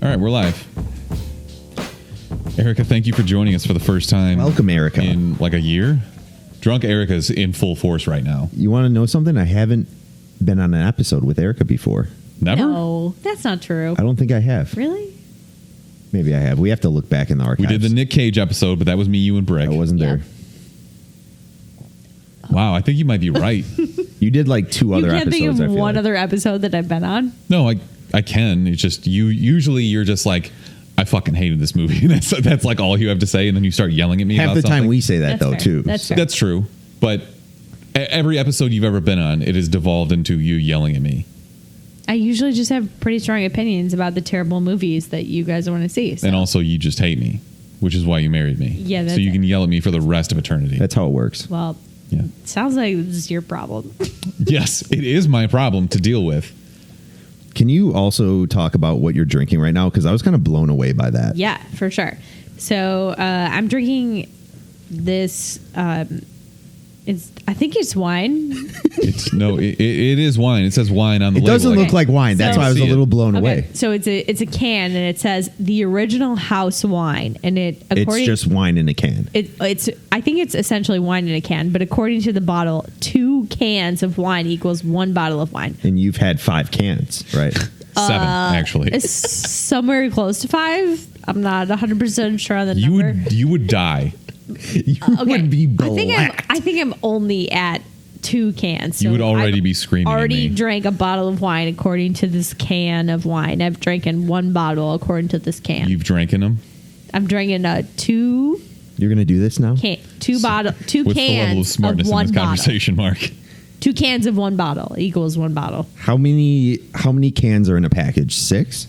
All right, we're live. Erica, thank you for joining us for the first time. Welcome, Erica. In like a year. Drunk Erica's in full force right now. You want to know something? I haven't been on an episode with Erica before. Never? No, that's not true. I don't think I have. Really? Maybe I have. We have to look back in the archives. We did the Nick Cage episode, but that was me, you, and Brick. I wasn't Yeah. there. Wow, I think you might be right. You did like two other You can't episodes. think I of feel one like. other episode that I've been on? No, I can. It's just you. Usually you're just like, I fucking hated this movie. that's like all you have to say, and then you start yelling at me Half about the time something. we say that That's though fair. too. That's fair. That's true. But every episode you've ever been on, it has devolved into you yelling at me. I usually just have pretty strong opinions about the terrible movies that you guys want to see. So. And also you just hate me, which is why you married me. Yeah, that's so you it. can yell at me for the rest of eternity. That's how it works. Well, Yeah. sounds like this is your problem. Yes, it is my problem to deal with. Can you also talk about what you're drinking right now? Because I was kind of blown away by that. Yeah, for sure. So I'm drinking this. I think it's wine. It is wine. It says wine on the It label. doesn't look like wine. That's So- why I was a See it. little blown Okay, away. so it's a can, and it says the original house wine, and It's just wine in a can. It's I think it's essentially wine in a can, but according to the bottle, 2 cans of wine equals 1 bottle of wine. And you've had 5 cans, right? 7, actually. It's somewhere close to 5. I'm not 100% sure on the You number. would die. You would be black. I think I'm only at 2 cans. You would already I've be screaming at Already me. drank a bottle of wine according to this can of wine. I've drinking 1 bottle according to this can. You've drank them I'm drinking a 2 You're going to do this now? can 2 bottle 2 with the level of cans smartness of in 1 this bottle. conversation, Mark. 2 cans of 1 bottle equals 1 bottle. How many cans are in a package? 6?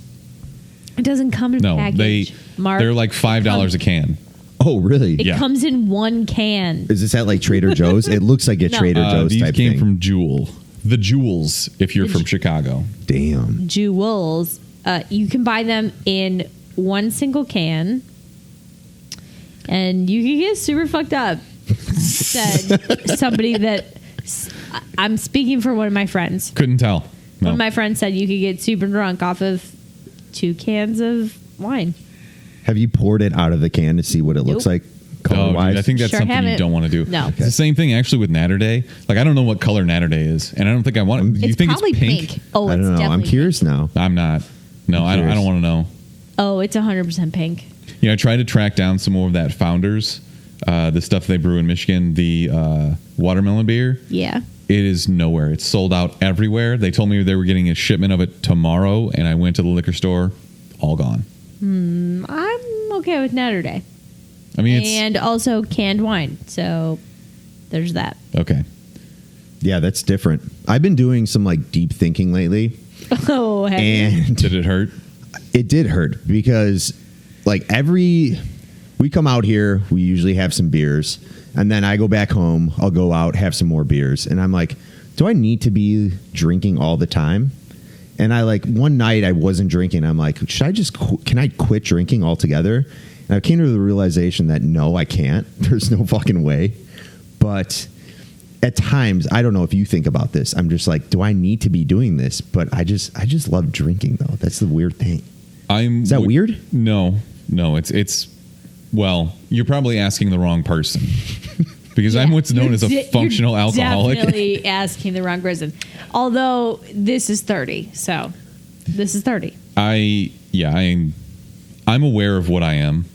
It doesn't come in a No, package. Mark, they're like $5 a can. Oh, really? it yeah. comes in 1 can. Is this at like Trader Joe's? It looks like a No. Trader Joe's These type came thing. from Jewel. The Jewels, if you're from Chicago. Damn. Jewels. You can buy them in 1 single can, and you can get super fucked up. Said somebody that I'm speaking for one of my friends. Couldn't tell. No. One of my friends said you could get super drunk off of 2 cans of wine. Have you poured it out of the can to see what it looks Nope. like Oh, color-wise? dude, I think that's Sure something you haven't. don't want to do. No. It's the same thing actually with Natter Day. Like, I don't know what color Natter Day is, and I don't think I want it. You It's think probably it's pink? Oh, I it's don't know. I'm definitely curious now. I'm not. No, I curious. don't want to know. pink. Oh, it's 100% pink. Yeah, I tried to track down some more of that Founders, the stuff they brew in Michigan, the watermelon beer. Yeah. It is nowhere. It's sold out everywhere. They told me they were getting a shipment of it tomorrow, and I went to the liquor store, all gone. I'm okay with Natter Day. I mean, it's And also canned wine. So there's that. okay. Yeah, that's different. I've been doing some like deep thinking lately, Oh, heck. and Did it hurt? it did hurt because like we come out here, we usually have some beers, and then I go back home, I'll go out, have some more beers, and I'm like, do I need to be drinking all the time? And I like one night I wasn't drinking. I'm like, should I just can I quit drinking altogether? And I came to the realization that no, I can't. There's no fucking way. But at times, I don't know if you think about this. I'm just like, do I need to be doing this? But I just love drinking though. That's the weird thing. Is that weird? No, it's. Well, you're probably asking the wrong person because I'm what's known as a functional alcoholic. Definitely asking the wrong person. Although this is 30, so this is 30. I'm aware of what I am.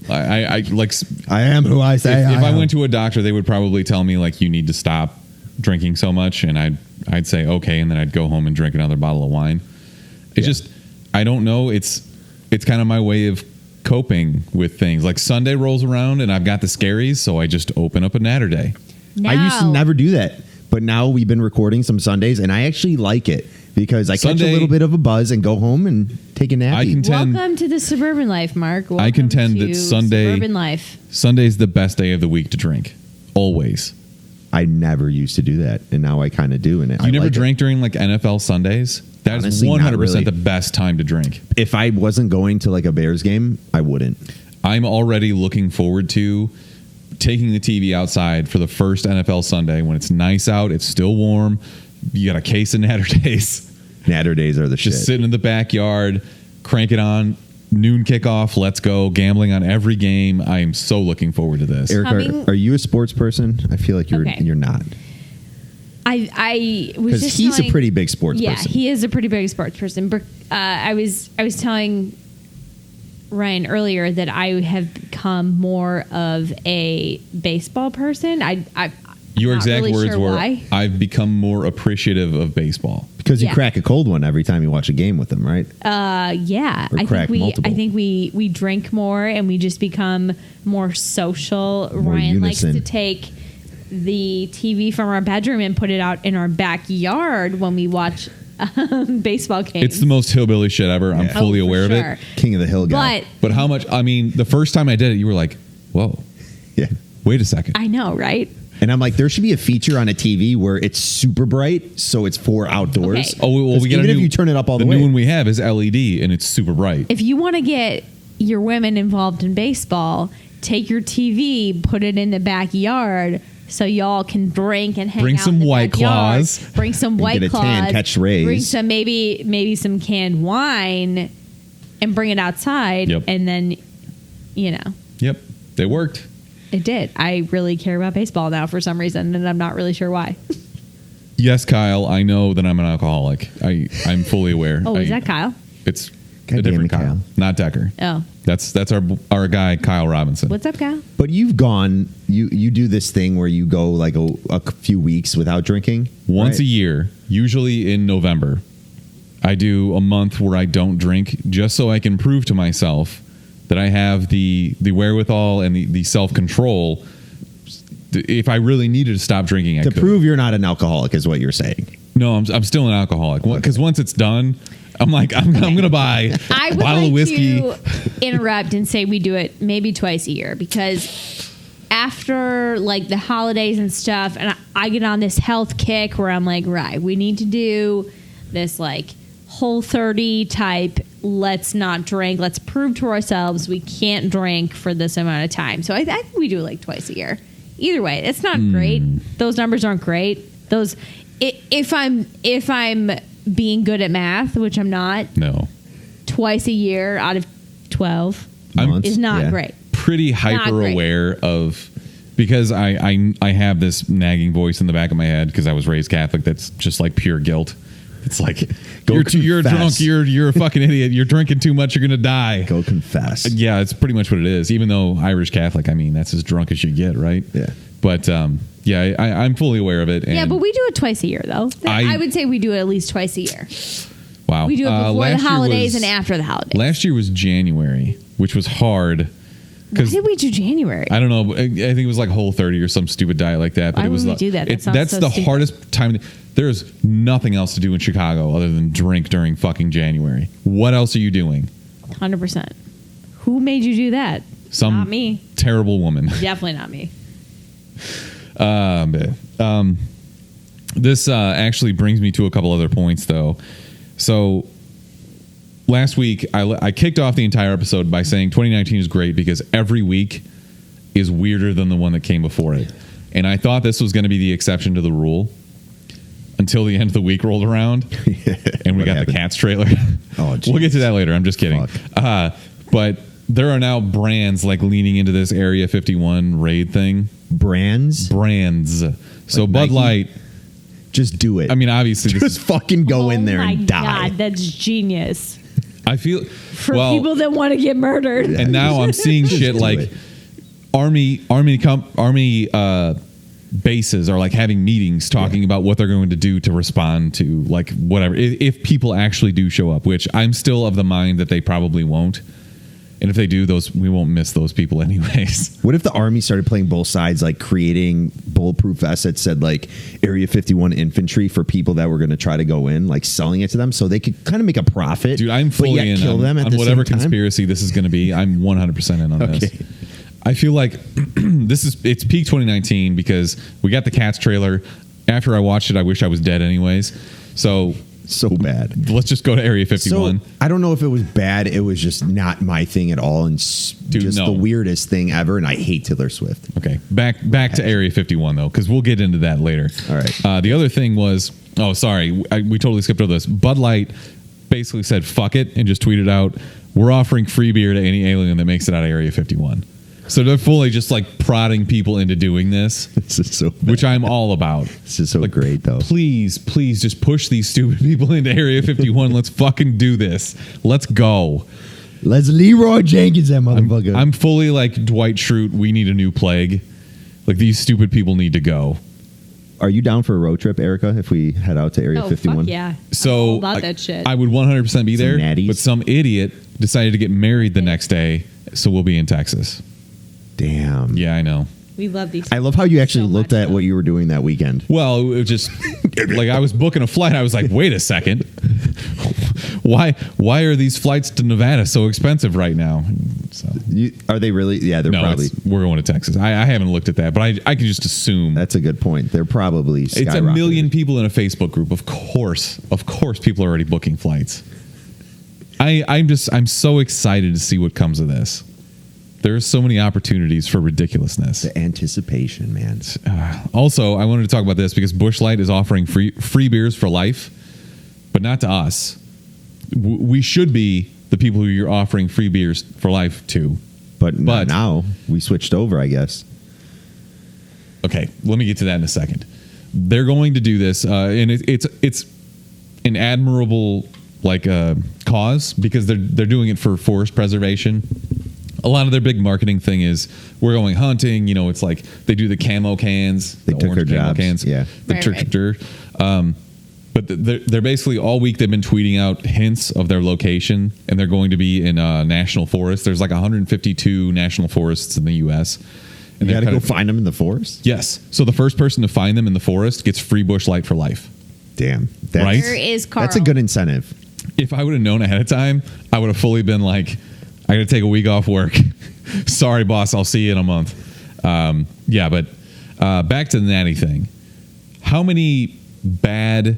I like. I am who I say If I am. went to a doctor, they would probably tell me like you need to stop drinking so much, and I'd say okay, and then I'd go home and drink another bottle of wine. It's just I don't know. It's kind of my way of coping with things. Like Sunday rolls around, and I've got the scaries, so I just open up a Natter Day. Now, I used to never do that, but now we've been recording some Sundays, and I actually like it because I catch Sunday- a little bit of a buzz and go home and take a nap. I can Welcome to the suburban life, Mark. Welcome contend to that Sunday- suburban life. Sunday's the best day of the week to drink. Always. I never used to do that, and now I kind of do. And You never drank during like NFL Sundays? That is Honestly, not 100% really. the best time to drink. If I wasn't going to like a Bears game, I wouldn't. I'm already looking forward to taking the TV outside for the first NFL Sunday when it's nice out, it's still warm. You got a case of Natter Days. Natter days are the shit. Just sitting in the backyard, crank it on. noon kickoff. Let's go gambling on every game. I am so looking forward to this. Eric, Coming- are you a sports person? I feel like Okay. you're not. I was Because just he's telling- a pretty big sports yeah, person. he is a pretty big sports person. But I was telling Ryan earlier that I have become more of a baseball person. Your not exact really words sure were, why. I've become more appreciative of baseball. Because you Yeah. crack a cold one every time you watch a game with him, right? Yeah, Or I crack think multiple. we drink more and we just become more social. More Ryan likes unison. to take the TV from our bedroom and put it out in our backyard when we watch baseball games. It's the most hillbilly shit ever. I'm Yeah. fully Oh, for aware of sure. it. King of the hill guy. But But how much? I mean, the first time I did it, you were like, "Whoa, Yeah. wait a second." I know, right? And I'm like, there should be a feature on a TV where it's super bright, so it's for outdoors. Okay. Oh, well, we got even a if new, you turn it up all the the way. new one we have is LED and it's super bright. If you want to get your women involved in baseball, take your TV, put it in the backyard so y'all can drink and hang Bring out some in the White backyard. Claws. Bring some White get a Claws. tan, catch rays. Bring some maybe some canned wine and bring it outside. Yep. And then, Yep, they worked. it did. I really care about baseball now for some reason, and I'm not really sure why. Yes, Kyle, I know that I'm an alcoholic. I'm fully aware. Oh, is that Kyle? It's God a damn different it, Kyle, Kyle. not Decker. Oh, That's our guy, Kyle Robinson. what's up, Kyle? But you've gone, you do this thing where you go like a few weeks without drinking. Once right? a year, usually in November, I do a month where I don't drink just so I can prove to myself that I have the wherewithal and the self-control. If I really needed to stop drinking, I To could. prove you're not an alcoholic is what you're saying. No, I'm still an alcoholic. Because once it's done, I'm like, I'm going to buy I a would bottle like of whiskey. to interrupt and say we do it maybe twice a year because after like the holidays and stuff, and I get on this health kick where I'm like, right, we need to do this like Whole30 type. Let's not drink. Let's prove to ourselves we can't drink for this amount of time. So I think we do it like twice a year. Either way, it's not great. Those numbers aren't great. Those, if I'm being good at math, which I'm not, No. twice a year out of 12 Months, is not yeah. great. Pretty hyper great. aware of, because I have this nagging voice in the back of my head because I was raised Catholic that's just like pure guilt. It's like, you're confess. drunk, you're a fucking idiot, you're drinking too much, you're gonna die. Go confess. Yeah, it's pretty much what it is. Even though Irish Catholic, I mean, that's as drunk as you get, right? Yeah. But yeah, I'm fully aware of it. And Yeah, but we do it twice a year, though. I- I would say we do it at least twice a year. wow, We do it before the last year holidays was- and after the holidays. Last year was January, which was hard. Why did we do January? I don't know. I think it was like Whole30 or some stupid diet like that. But Why it was would we do that? That sounds that's so the stupid. hardest time. There's nothing else to do in Chicago other than drink during fucking January. What else are you doing? 100%. Who made you do that? Some Not me. terrible woman. Definitely not me. This actually brings me to a couple other points, though. So last week, I kicked off the entire episode by saying 2019 is great because every week is weirder than the one that came before it. And I thought this was going to be the exception to the rule until the end of the week rolled around. And we What got happened? the Cats trailer. Oh, We'll get to that later. I'm just kidding. Fuck. But there are now brands like leaning into this Area 51 raid thing. Brands, So Like Bud Nike? Light, just do it. I mean, obviously, this just is, fucking go in Oh there my and die. God, that's genius. I feel For well, people that want to get murdered. and now I'm seeing shit do like it. army bases are like having meetings talking about what they're going to do to respond to like whatever if people actually do show up, which I'm still of the mind that they probably won't. And if they do, we won't miss those people anyways. What if the army started playing both sides, like creating bulletproof vests that said like Area 51 infantry for people that were going to try to go in, like selling it to them so they could kind of make a profit? Dude, I'm but fully yet in kill on, them at on the whatever same time? conspiracy this is going to be. I'm 100% in on this. Okay. I feel like it's peak 2019 because we got the Cats trailer. After I watched it, I wish I was dead anyways. So bad. let's just go to Area 51. So I don't know if it was bad. It was just not my thing at all, and just no. the weirdest thing ever. And I hate Taylor Swift. Okay, back to Area 51 though, because we'll get into that later. All right. The other thing was, we totally skipped over this. Bud Light basically said "fuck it" and just tweeted out, we're offering free beer to any alien that makes it out of Area 51. So they're fully just like prodding people into doing this. This is so bad. Which I'm all about. This is so great, though. Please just push these stupid people into Area 51. Let's fucking do this. Let's go. Let's Leroy Jenkins that motherfucker. I'm fully like Dwight Schrute. We need a new plague. Like these stupid people need to go. Are you down for a road trip, Erica, if we head out to Area 51? Fuck yeah. So I'm all about that shit. I would 100% be there. natties. But some idiot decided to get married the next day. So we'll be in Texas. Damn. Yeah, I know. We love these. I love how you actually so looked much, at what you were doing that weekend. Well, it was just like I was booking a flight. I was like, wait a second. Why are these flights to Nevada so expensive right now? So Are they really? Yeah, they're probably. we're going to Texas. I haven't looked at that, but I can just assume. That's a good point. They're probably It's a skyrocketing. million people in a Facebook group. Of course, people are already booking flights. I'm so excited to see what comes of this. There's so many opportunities for ridiculousness. The anticipation, man. Also, I wanted to talk about this because Busch Light is offering free beers for life, but not to us. We should be the people who you're offering free beers for life to. But now we switched over, I guess. Okay, let me get to that in a second. They're going to do this, and it's an admirable cause because they're doing it for forest preservation. A lot of their big marketing thing is we're going hunting. You know, it's like they do the camo cans. They took orange their camo jobs. cans. Yeah. Right. But they're basically all week they've been tweeting out hints of their location, and they're going to be in national forests. There's like 152 national forests in the U.S. And You got to they're go find them in the forest? Yes. So the first person to find them in the forest gets free Busch Light for life. Damn. Right? Where is Carl? That's a good incentive. If I would have known ahead of time, I would have fully been like, I got to take a week off work. Sorry, boss. I'll see you in a month. But back to the natty thing. How many bad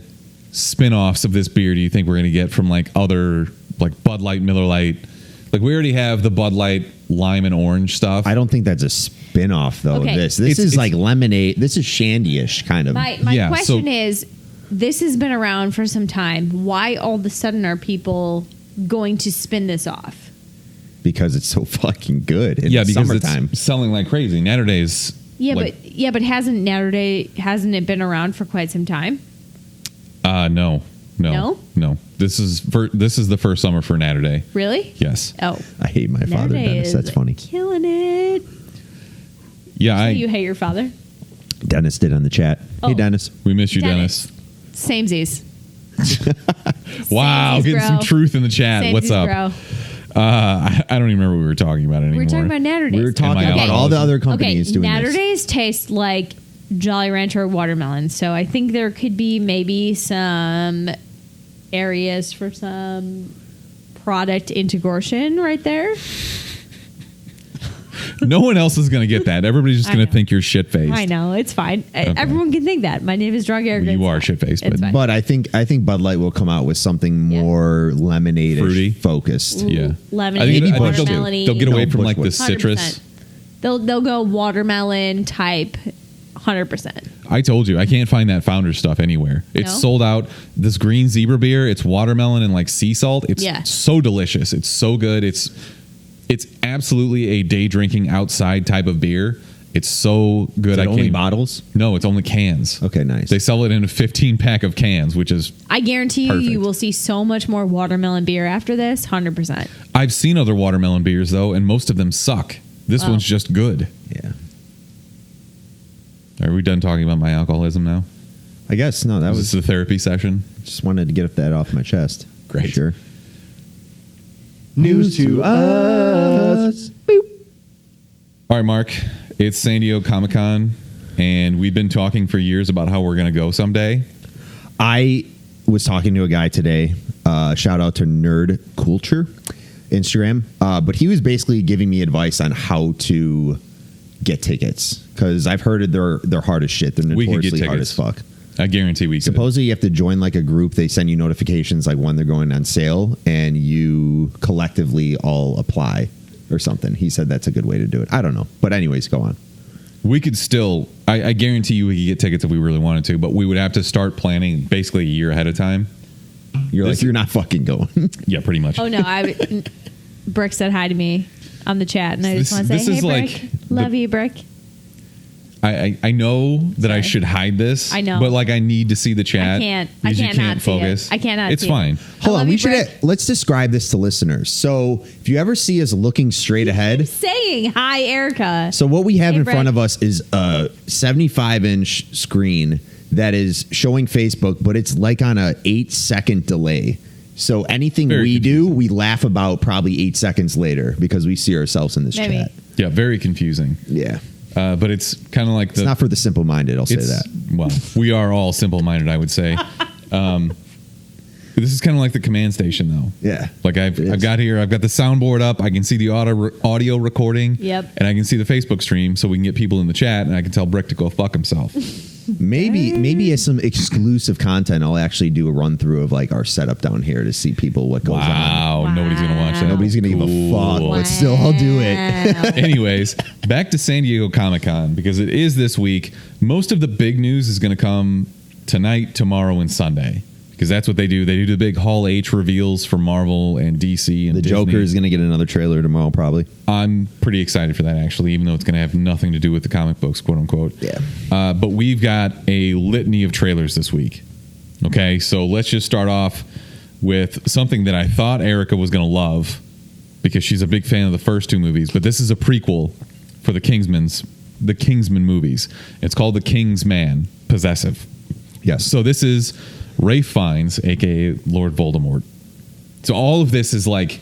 spin-offs of this beer do you think we're going to get from like other like Bud Light, Miller Lite? Like we already have the Bud Light lime and orange stuff. I don't think that's a spin-off, though, Okay. of this. It's is like lemonade. This is shandy-ish, kind of. My Yeah, question so- is, this has been around for some time. Why all of a sudden are people going to spin this off? Because it's so fucking good in because summertime. it's selling like crazy. Natterdays. But hasn't it been around for quite some time? No. No? This is the first summer for Natterday. Really? Yes. Oh, I hate my father, Natterday Dennis. is That's funny. killing it. Yeah, You hate your father? Dennis did on the chat. Oh. Hey, Dennis. we miss you, Dennis. Samesies. Wow, Samesies, getting bro. some truth in the chat. What's Samesies, up? bro. I don't even remember what we were talking about anymore. We were talking about Natterdays. We were talking Am I about out? all the other companies doing this. Natterdays taste like Jolly Rancher watermelon, so I think there could be maybe some areas for some product integration right there. No one else is going to get that. Everybody's just I going to know. think you're shit faced. I know, it's fine. Everyone can think that. My name is Drunk Eric. You are shit faced, It's but fine. But I think Bud Light will come out with something Yeah. more lemonade Fruity. focused. yeah, Lemon, I think Busch too. watermelon-y. they'll get away No, from Busch like the would. citrus. 100%. They'll go watermelon type 100%. I told you I can't find that Founder stuff anywhere. It's No? sold out. This green zebra beer, it's watermelon and like sea salt. It's Yeah. so delicious. It's so good. It's absolutely a day drinking outside type of beer. It's so good. Is it I only can't. bottles? No, it's only cans. Okay, nice. They sell it in a 15-pack of cans, which is I guarantee you, Perfect. you will see so much more watermelon beer after this. 100%. I've seen other watermelon beers though, and most of them suck. This Oh. one's just good. Yeah. Are we done talking about my alcoholism now? I guess, no, that Is was this the therapy session? just wanted to get that off my chest. Great. Sure. News to us. All right, Mark. It's San Diego Comic-Con, and we've been talking for years about how we're going to go someday. I was talking to a guy today. Shout out to Nerd Culture Instagram. But he was basically giving me advice on how to get tickets because I've heard they're hard as shit. They're We could get notoriously hard as tickets. fuck. I guarantee we could. Supposedly you have to join like a group. They send you notifications like when they're going on sale, and you collectively all apply or something. He said that's a good way to do it. I don't know, but anyways, go on. We could still, I guarantee you we could get tickets if we really wanted to, but we would have to start planning basically a year ahead of time. You're like, you're not fucking going. Yeah, pretty much. Oh, no. Brick said hi to me on the chat, and I just want to This say, is hey, like Brick. Love you, Brick. I know that I Sorry. should hide this. I know. But like I need to see the chat. I can't because you not can't see it. focus. I cannot It's see it. fine. Hold love on. you, We should Brick. let's describe this to listeners. So if you ever see us looking straight ahead, Saying hi, Erica. so what we have Hey, in Brick. front of us is a 75-inch screen that is showing Facebook, but it's like on a 8-second delay. So anything Very we confusing. do, we laugh about probably 8 seconds later because we see ourselves in this Maybe. chat. Yeah, very confusing. Yeah. But it's kind of like It's not for the simple-minded, I'll say it's- that. Well, we are all simple-minded, I would say. This is kind of like the command station, though. Yeah. Like I've It is. got the soundboard up. I can see the audio recording. Yep. And I can see the Facebook stream, so we can get people in the chat, and I can tell Brick to go fuck himself. Maybe as some exclusive content, I'll actually do a run through of like our setup down here to see people what goes on. Wow, nobody's gonna watch that. Wow. Nobody's gonna give a fuck, Cool. but still, I'll do it. Wow. Anyways, back to San Diego Comic-Con because it is this week. Most of the big news is going to come tonight, tomorrow, and Sunday because that's what they do. They do the big Hall H reveals for Marvel and DC and The Disney. Joker is gonna get another trailer tomorrow, probably. I'm pretty excited for that actually, even though it's going to have nothing to do with the comic books, quote unquote. Yeah. But we've got a litany of trailers this week. Okay, so let's just start off with something that I thought Erica was going to love because she's a big fan of the first two movies. But this is a prequel for the Kingsman movies. It's called The King's Man, Possessive. Yes. So this is Ralph Fiennes, aka Lord Voldemort. So all of this is like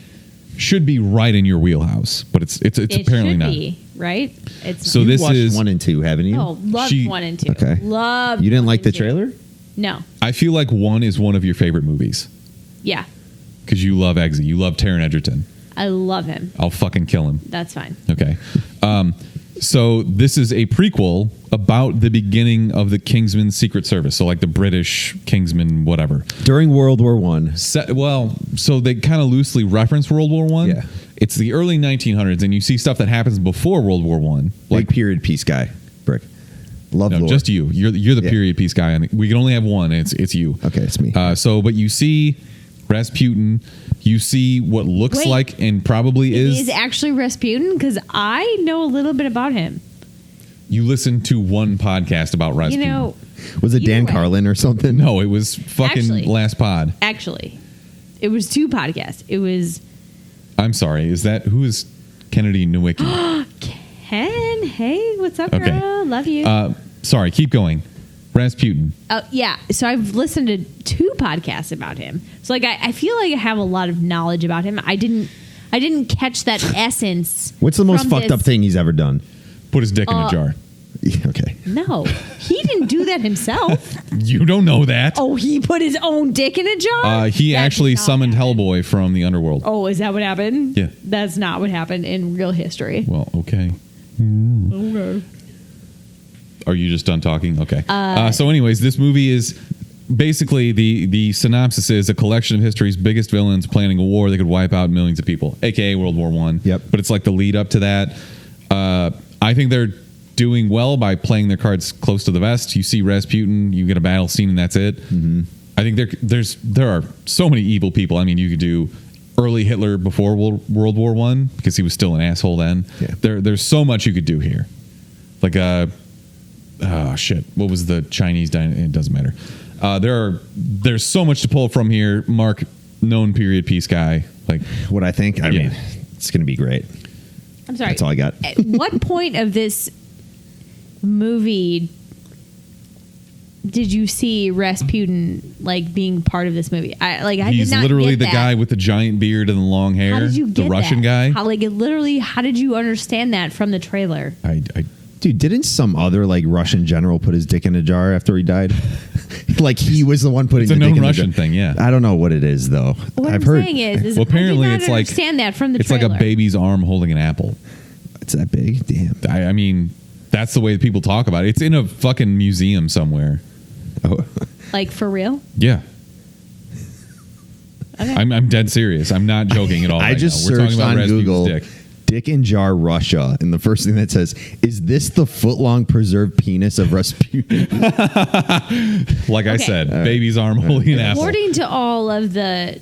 should be right in your wheelhouse, but it's It apparently should not. be, right? It's So not. this watched is 1 and 2, haven't you? Oh, loved She- 1 and 2. Okay. Loved You didn't 1 like and the 2. trailer? No. I feel like 1 is one of your favorite movies Yeah. because you love Eggsy, you love Taron Egerton. I love him. I'll fucking kill him. That's fine. Okay. So this is a prequel about the beginning of the Kingsman Secret Service. So like the British Kingsman, whatever. During World War One. So they kind of loosely reference World War One. Yeah. It's the early 1900s, and you see stuff that happens before World War One. Like period piece guy, Brick. Love No, lore. just you. You're the Yeah. period piece guy. And we can only have one. And it's you. Okay, it's me. But you see Rasputin. You see what looks Wait. like and probably Is is. actually Rasputin? Because I know a little bit about him. You listen to one podcast about Rasputin. You know, Was it Dan either way. Carlin or something? No, it was fucking Actually. last pod. actually, it was 2 podcasts. It was I'm sorry. Who is Kennedy Nowicki? Ken. Hey, what's up, Okay. girl? Love you. Sorry, keep going. Rasputin. Yeah. So I've listened to 2 podcasts about him. So like, I feel like I have a lot of knowledge about him. I didn't catch that essence. What's the most from fucked up this- thing he's ever done? Put his dick in a jar. Yeah, okay. No, he didn't do that himself. You don't know that. Oh, he put his own dick in a jar? He That actually did not summoned happen. Hellboy from the underworld. Oh, is that what happened? Yeah. That's not what happened in real history. Well, okay. Okay. Are you just done talking? Okay. So, anyways, this movie is basically the synopsis is a collection of history's biggest villains planning a war that could wipe out millions of people, aka World War One. Yep. But it's like the lead up to that. I think they're doing well by playing their cards close to the vest. You see Rasputin, you get a battle scene, and that's it. Mm-hmm. I think there are so many evil people. I mean, you could do early Hitler before World War One because he was still an asshole then. Yeah. There's so much you could do here. Like oh shit, what was the Chinese it doesn't matter. There's so much to pull from here. Mark, known period piece guy. Like What I think? I mean, it's going to be great. I'm sorry. That's all I got. At what point of this movie did you see Rasputin like being part of this movie? I he's did not literally get the that. guy with the giant beard and the long hair. How did you get the Russian that? guy? How did you understand that from the trailer? I Dude, didn't some other like Russian general put his dick in a jar after he died? Like he was the one putting It's a the known dick in the Russian jar. thing, yeah. I don't know what it is though. What I've I'm heard saying is Well, apparently I did it's not like understand that from the it's trailer. like a baby's arm holding an apple. it's that big. Damn. I mean, that's the way that people talk about it. It's in a fucking museum somewhere. Oh. Like for real? Yeah. Okay. I'm dead serious. I'm not joking at all. I right just now. We're talking searched about on Rasputin's Google dick. dick in jar Russia, and the first thing that says is this the foot-long preserved penis of Rasputin? Like I Okay. said, baby's arm holding an apple. According to all of the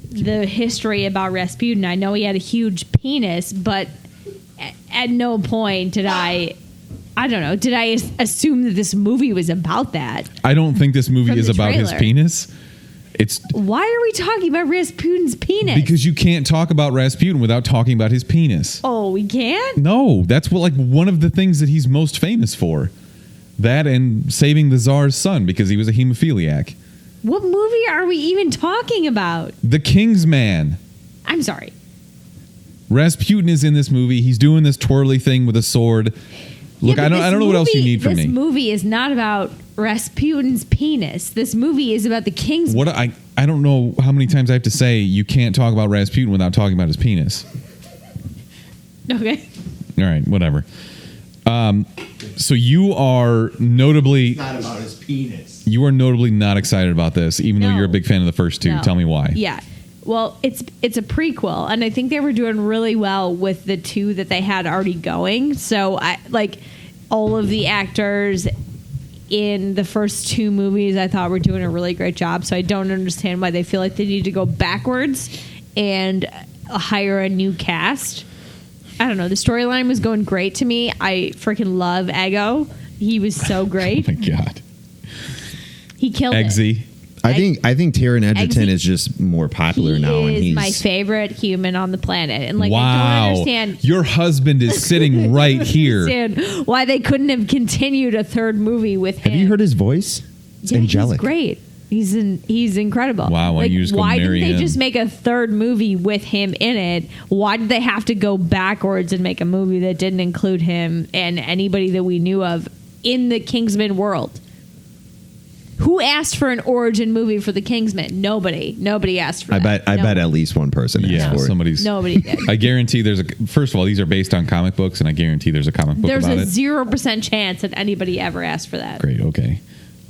the history about Rasputin. I know he had a huge penis, but at no point did I don't know, did I assume that this movie was about that? I don't think this movie From is the about his trailer. penis. It's Why are we talking about Rasputin's penis? because you can't talk about Rasputin without talking about his penis. Oh, we can't? No, that's what one of the things that he's most famous for. That and saving the Tsar's son because he was a hemophiliac. What movie are we even talking about? The King's Man. I'm sorry. Rasputin is in this movie. He's doing this twirly thing with a sword. Look, Yeah, I but don't know what else you need from This me. movie is not about Rasputin's penis. This movie is about the King's. What I don't know how many times I have to say you can't talk about Rasputin without talking about his penis. Okay. All right, whatever. So you are notably Not about his penis. not excited about this, even though No. you're a big fan of the first two. No. Tell me why. Yeah. Well, it's a prequel, and I think they were doing really well with the two that they had already going. So I like all of the actors in the first two movies. I thought were doing a really great job. So I don't understand why they feel like they need to go backwards and hire a new cast. I don't know. The storyline was going great to me. I freaking love Ego. He was so Oh great. my God. He killed it. Eggsy. I think Taron Egerton Eggsy- is just more popular now, and He is he's my favorite human on the planet, and I Wow. don't understand. Your husband is sitting right here. understand why they couldn't have continued a third movie with him. Have you heard his voice? It's Yeah, angelic. He's great. He's incredible. Wow, why don't you just go why marry didn't they him? just make a third movie with him in it? Why did they have to go backwards and make a movie that didn't include him and anybody that we knew of in the Kingsman world? Who asked for an origin movie for the Kingsman? Nobody asked for I that. bet at least one person asked Yeah, for it. somebody's. Nobody did. I guarantee there's a. First of all, these are based on comic books, and I guarantee there's a comic book There's about a it. 0% chance that anybody ever asked for that. Great. Okay.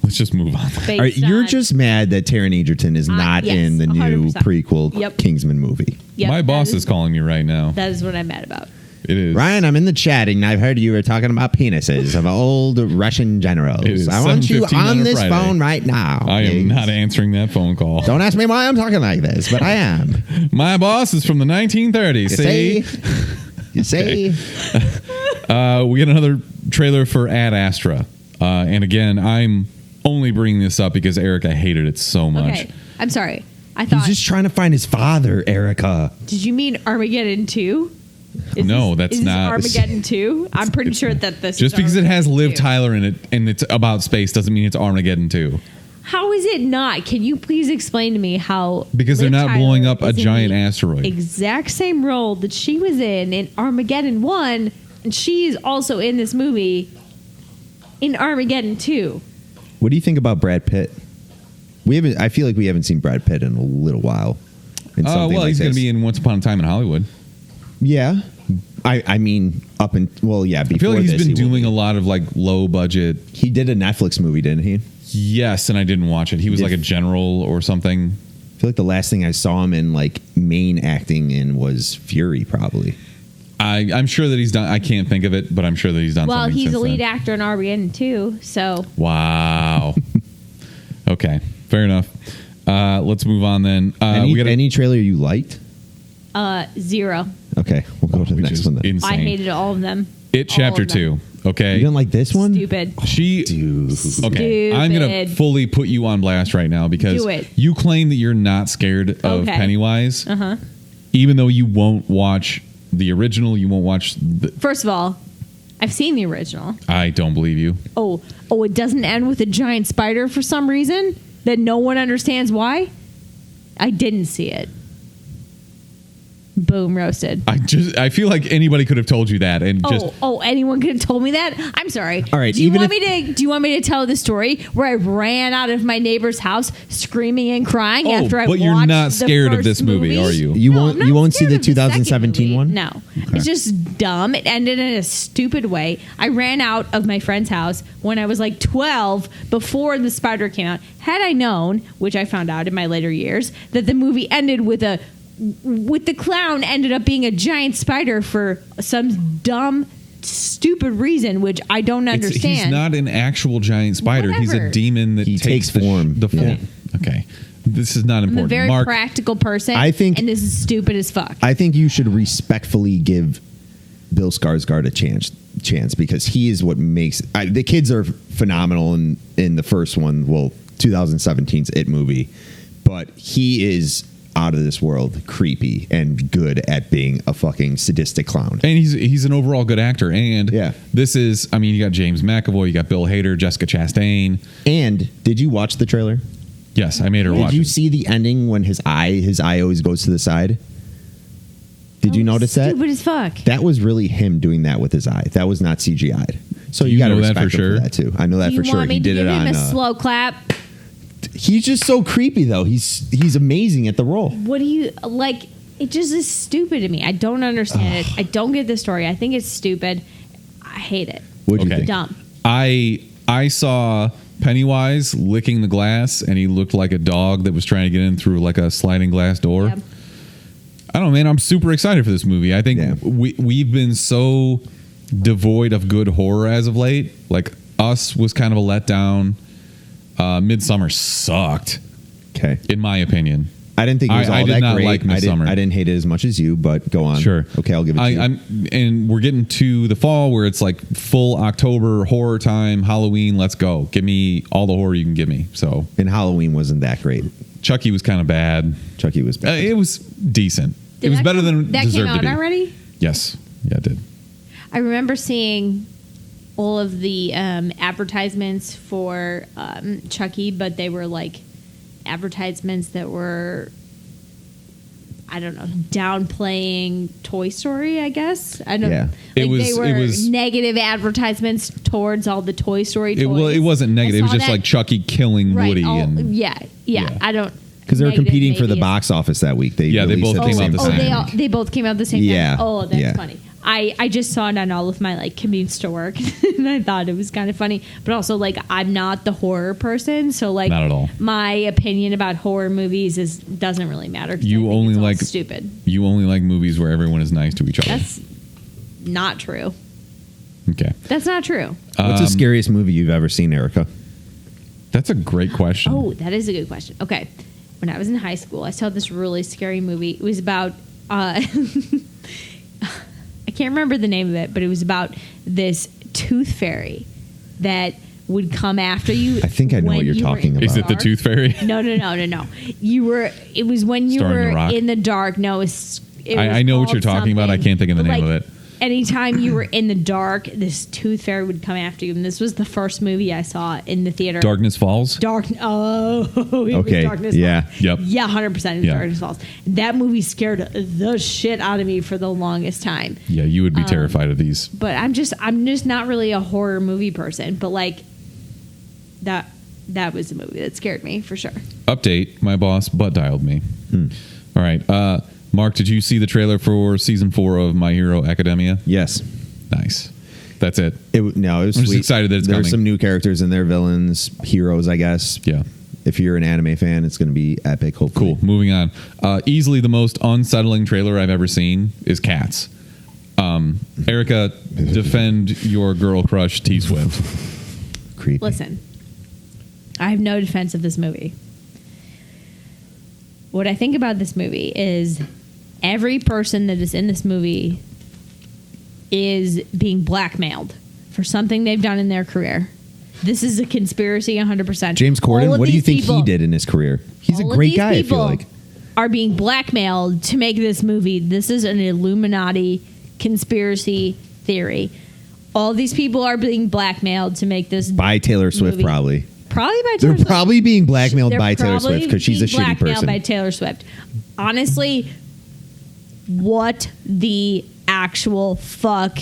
Let's just move on. Based All right, you're on- just mad that Taron Egerton is not yes, in the new 100%. prequel Yep. Kingsman movie. Yep, My that boss is calling me right now. That is what I'm mad about. It is. Ryan, I'm in the chat, and I've heard you were talking about penises of old Russian generals. It is I want you 7:15 on on a this Friday. phone right now. I am Diggs. not answering that phone call. Don't ask me why I'm talking like this, but I am. My boss is from the 1930s. You See? You see? We get another trailer for Ad Astra. And again, I'm only bringing this up because Erica hated it so much. Okay, I'm sorry. I He's thought. just trying to find his father, Erica. Did you mean Armageddon 2? No, that's not- Armageddon 2. I'm pretty sure that this. Just is because it has Armageddon Liv 2. Tyler in it and it's about space doesn't mean it's Armageddon 2. How is it not? Can you please explain to me how? Because they're Liv not Tyler blowing up a is in giant the asteroid. Exact same role that she was in Armageddon 1, and she's also in this movie in Armageddon 2. What do you think about Brad Pitt? I feel like we haven't seen Brad Pitt in a little while. in something Well, like he's going to this. be in Once Upon a Time in Hollywood. Yeah. I mean, before I feel like he's this, been he will doing be. a lot of like low budget. He did a Netflix movie, didn't he? Yes, and I didn't watch it. He was Did- like a general or something. I feel like the last thing I saw him in like main acting in was Fury, probably. I'm sure that he's done. I can't think of it, but I'm sure that he's done. Well, something he's since a lead then. actor in Armageddon 2, so Wow. Okay, fair enough. Let's move on then. any, we got any trailer you liked? 0. Okay, we'll go to the which next is one then. insane. I hated all of them. It all Chapter of them. 2. Okay. You didn't like this one? Stupid. She. Dude. Okay. I'm gonna Stupid. fully put you on blast right now because Do it. you claim that you're not scared of Okay. Pennywise, Uh-huh. even though you won't watch the original. You won't watch. First of all, I've seen the original. I don't believe you. Oh, it doesn't end with a giant spider for some reason that no one understands why? I didn't see it. Boom, roasted. I feel like anybody could have told you that and just. Anyone could have told me that? I'm sorry. All right, Do you even want me to tell the story where I ran out of my neighbor's house screaming and crying after I but watched you're not the scared of first this movie, are you? You No, won't- I'm not you won't see scared the of second 2017 movie. one? No. It's just dumb. It ended in a stupid way. I ran out of my friend's house when I was like 12 before the spider came out. Had I known, which I found out in my later years, that the movie ended with the clown ended up being a giant spider for some dumb, stupid reason, which I don't understand. He's not an actual giant spider. He's a Whatever. demon that He takes the form. The form. Yeah. Okay. this is not I'm important. a very Mark, practical person. I think- and this is stupid as fuck. I think you should respectfully give Bill Skarsgård a chance because he is what makes the kids are phenomenal in the first one. Well, 2017's It movie, but he is out of this world creepy and good at being a fucking sadistic clown. and he's an overall good actor. And Yeah. this is, I mean, you got James McAvoy, you got Bill Hader, Jessica Chastain. And did you watch the trailer? Yes, I made her watch Did you it. see the ending when his eye always goes to the side? Did you notice that? Stupid as fuck. That was really him doing that with his eye. That was not CGI'd. So Do you you got to know that respect for him sure? for that too. I know that Do you for sure. want me He to did give it him on. a slow clap? He's just so creepy though. He's amazing at the role. What do you like? It just is stupid to me. I don't understand it. I don't get the story. I think it's stupid. I hate it. What do you Okay. think? Dumb. I saw Pennywise licking the glass, and he looked like a dog that was trying to get in through like a sliding glass door. Yep. I don't know, man. I'm super excited for this movie. I think Yeah. we've been so devoid of good horror as of late. Like Us was kind of a letdown. Midsummer sucked, Okay. in my opinion. I didn't think it was I all did that not great. like Midsommar. I didn't hate it as much as you, but go on. Sure. Okay, I'll give it to you. And we're getting to the fall where it's like full October horror time, Halloween. Let's go. Give me all the horror you can give me. So And Halloween wasn't that great. Chucky was kind of bad. Chucky was bad. It was decent. Did it was that better come- than that deserved came out to be. already. Yes. Yeah, it did. I remember seeing all of the advertisements for Chucky, but they were like advertisements that were, I don't know, downplaying Toy Story, I guess. I don't. Yeah. It Like was- they were it was- negative advertisements towards all the Toy Story toys. It wasn't negative. It I was saw just that- like Chucky killing right, Woody. yeah. Yeah. I don't. Because they were negative competing for the maybe is- box office that week. They Yeah, they released both at came out the Oh, same. they both came out the same Yeah. time. Oh, that's Yeah. funny. I just saw it on all of my like commutes to work, and I thought it was kind of funny. But also, like, I'm not the horror person, so like, Not at all. my opinion about horror movies doesn't really matter. 'Cause I You think only it's all like- stupid. You only like movies where everyone is nice to each other. That's not true. Okay. That's not true. What's the scariest movie you've ever seen, Erica? That's a great question. Oh, that is a good question. Okay. When I was in high school, I saw this really scary movie. It was about, I can't remember the name of it, but it was about this tooth fairy that would come after you. I think I know when what you're you were talking in about. Is it the dark. Tooth Fairy? No. It was when you Starring The were Rock? in the dark. No, it was I know what called you're talking about. I something. can't think of the But, name of like, it. Anytime you were in the dark, this tooth fairy would come after you. And this was the first movie I saw in the theater. Darkness Falls? Dark. Oh, it was Okay, Darkness yeah. Falls. Yep. Yeah, 100%. It was Yeah. Darkness Falls. That movie scared the shit out of me for the longest time. Yeah, you would be terrified of these. But I'm just not really a horror movie person. But like that was a movie that scared me for sure. Update, my boss butt dialed me. All right. Mark, did you see the trailer for season 4 of My Hero Academia? Yes. Nice. That's it. It was I'm just sweet. excited that it's There's coming. some new characters in there, villains, heroes, I guess. Yeah. If you're an anime fan, it's going to be epic, hopefully. Cool. Moving on. Easily the most unsettling trailer I've ever seen is Cats. Erica, defend your girl crush T Swift. Creepy. Listen, I have no defense of this movie. What I think about this movie is every person that is in this movie is being blackmailed for something they've done in their career. This is a conspiracy 100%. James All Corden, of what do you these think people- he did in his career? He's a all of great these guy, I feel people like. Are being blackmailed to make this movie. This is an Illuminati conspiracy theory. All these people are being blackmailed to make this By Taylor Swift, movie. probably. Probably by They're Taylor Swift. probably being blackmailed They're by Taylor probably Swift because she's a being shitty blackmailed person. by Taylor Swift. Honestly, what the actual fuck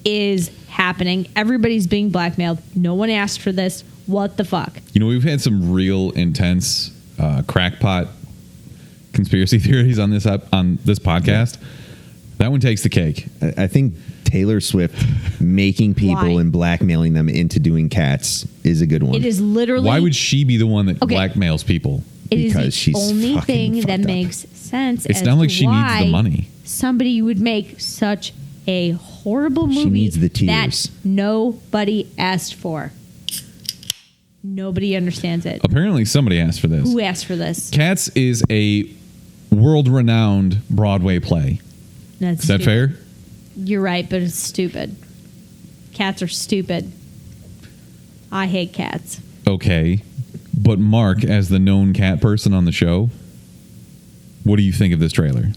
is happening? Everybody's being blackmailed. No one asked for this. What the fuck? You know, we've had some real intense crackpot conspiracy theories on this podcast. That one takes the cake. I think Taylor Swift making people Why? and blackmailing them into doing Cats is a good one. It is literally. Why would she be the one that Okay. blackmails people? It is because the she's only fucking thing that fucked up. makes sense. It's as not like to she needs the why money. Somebody would make such a horrible movie She needs the tears. that nobody asked for. Nobody understands it. Apparently, somebody asked for this. Who asked for this? Cats is a world-renowned Broadway play. That's Is that stupid. fair? You're right, but it's stupid. Cats are stupid. I hate cats. Okay. But Mark, as the known cat person on the show, what do you think of this trailer?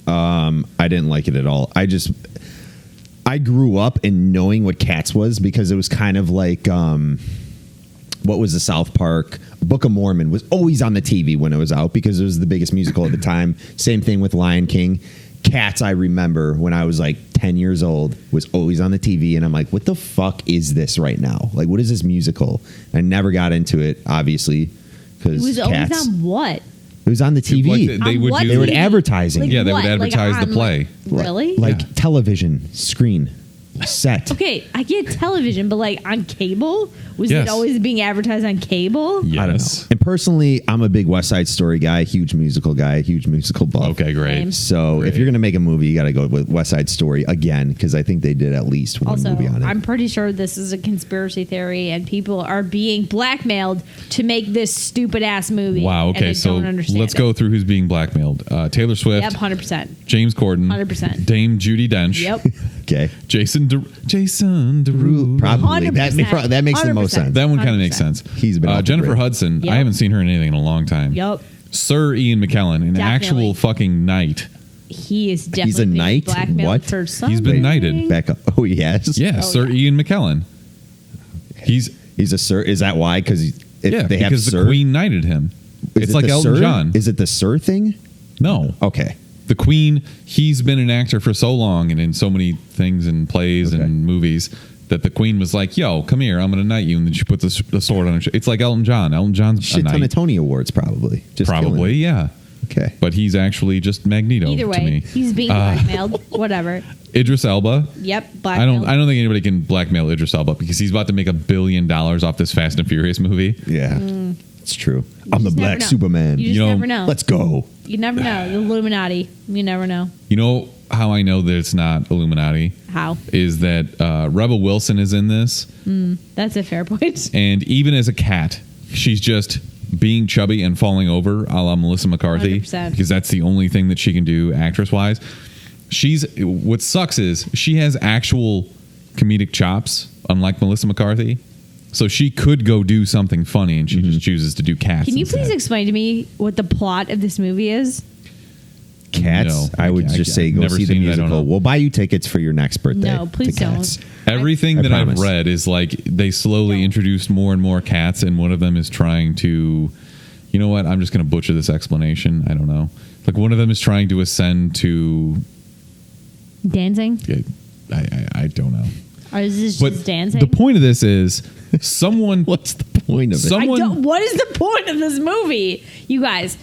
I didn't like it at all. I grew up in knowing what Cats was because it was kind of like what was the South Park Book of Mormon was always on the TV when it was out because it was the biggest musical at the time. Same thing with Lion King. Cats, I remember when I was like 10 years old, was always on the TV, and I'm like, what the fuck is this right now? Like, what is this musical? I never got into it, obviously, It because was Cats. always on what? It was on the TV. Like, they On would what do. They would TV? advertising. Like Yeah, they would what? Like advertise the on, play. Really? Like Yeah. television, screen, set. Okay, I get television, but like on cable? Was Yes. it always being advertised on cable? Yes. I don't know. And personally, I'm a big West Side Story guy, huge musical guy, huge musical buff. Okay, great. Same. So Great. if you're going to make a movie, you got to go with West Side Story again because I think they did at least one Also, movie on it. I'm pretty sure this is a conspiracy theory, and people are being blackmailed to make this stupid ass movie. Wow. and Okay, I so don't understand let's it. go through who's being blackmailed. Taylor Swift, Yep, 100%. James Corden, 100%. Dame Judi Dench, Yep. Okay. Jason Derulo. Probably. 100%. That makes the most 100%. sense. That one kind of 100%. makes sense. He's been off the Jennifer grid. Hudson. Yep. I haven't seen her in anything in a long time. Yep. Sir Ian McKellen, an Definitely. actual fucking knight. He is definitely He's a being knight? blackmailed What? for something. He's been knighted. Back up. Oh, yes. Yeah, Oh, Sir yeah. Ian McKellen. He's He's a sir. Is that why? Because yeah, they have because sir. the Queen knighted him. Is It's it like the Elton sir? John. Is it the sir thing? No, Okay. the Queen. He's been an actor for so long and in so many things and plays Okay. and movies that the Queen was like, "Yo, come here, I'm going to knight you," and then she put the sword on her. It's like Elton John. Elton John's a Shit ton of knight. Tony Awards, probably. Just Probably, killing it. yeah. Okay. But he's actually just Magneto Either to way, me. he's being blackmailed. Whatever. Idris Elba. Yep. I Blackmailed. don't think anybody can blackmail Idris Elba because he's about to make $1 billion off this Fast and Furious movie. Yeah. It's true. I'm the just never Black know. Superman. You just You know, never know. Let's go. You never know. The Illuminati. You never know. You know how I know that it's not Illuminati How? is that Rebel Wilson is in this, That's a fair point. and even as a cat, she's just being chubby and falling over, a la Melissa McCarthy, 100%. because that's the only thing that she can do actress wise. What sucks is she has actual comedic chops, unlike Melissa McCarthy. So she could go do something funny, and she just chooses to do cats. Can you instead. please explain to me what the plot of this movie is? Cats. No, I would just say go never see the seen it, I don't musical. know. We'll buy you tickets for your next birthday. No, please to Cats. don't. Everything I that I've promise. read is like they slowly Don't. introduced more and more cats, and one of them is trying to, you know what? I'm just going to butcher this explanation. I don't know. Like one of them is trying to ascend to. Dancing? I don't know. Or is this But just dancing? the point of this is someone. What's the point of it? Someone. what is the point of this movie? You guys.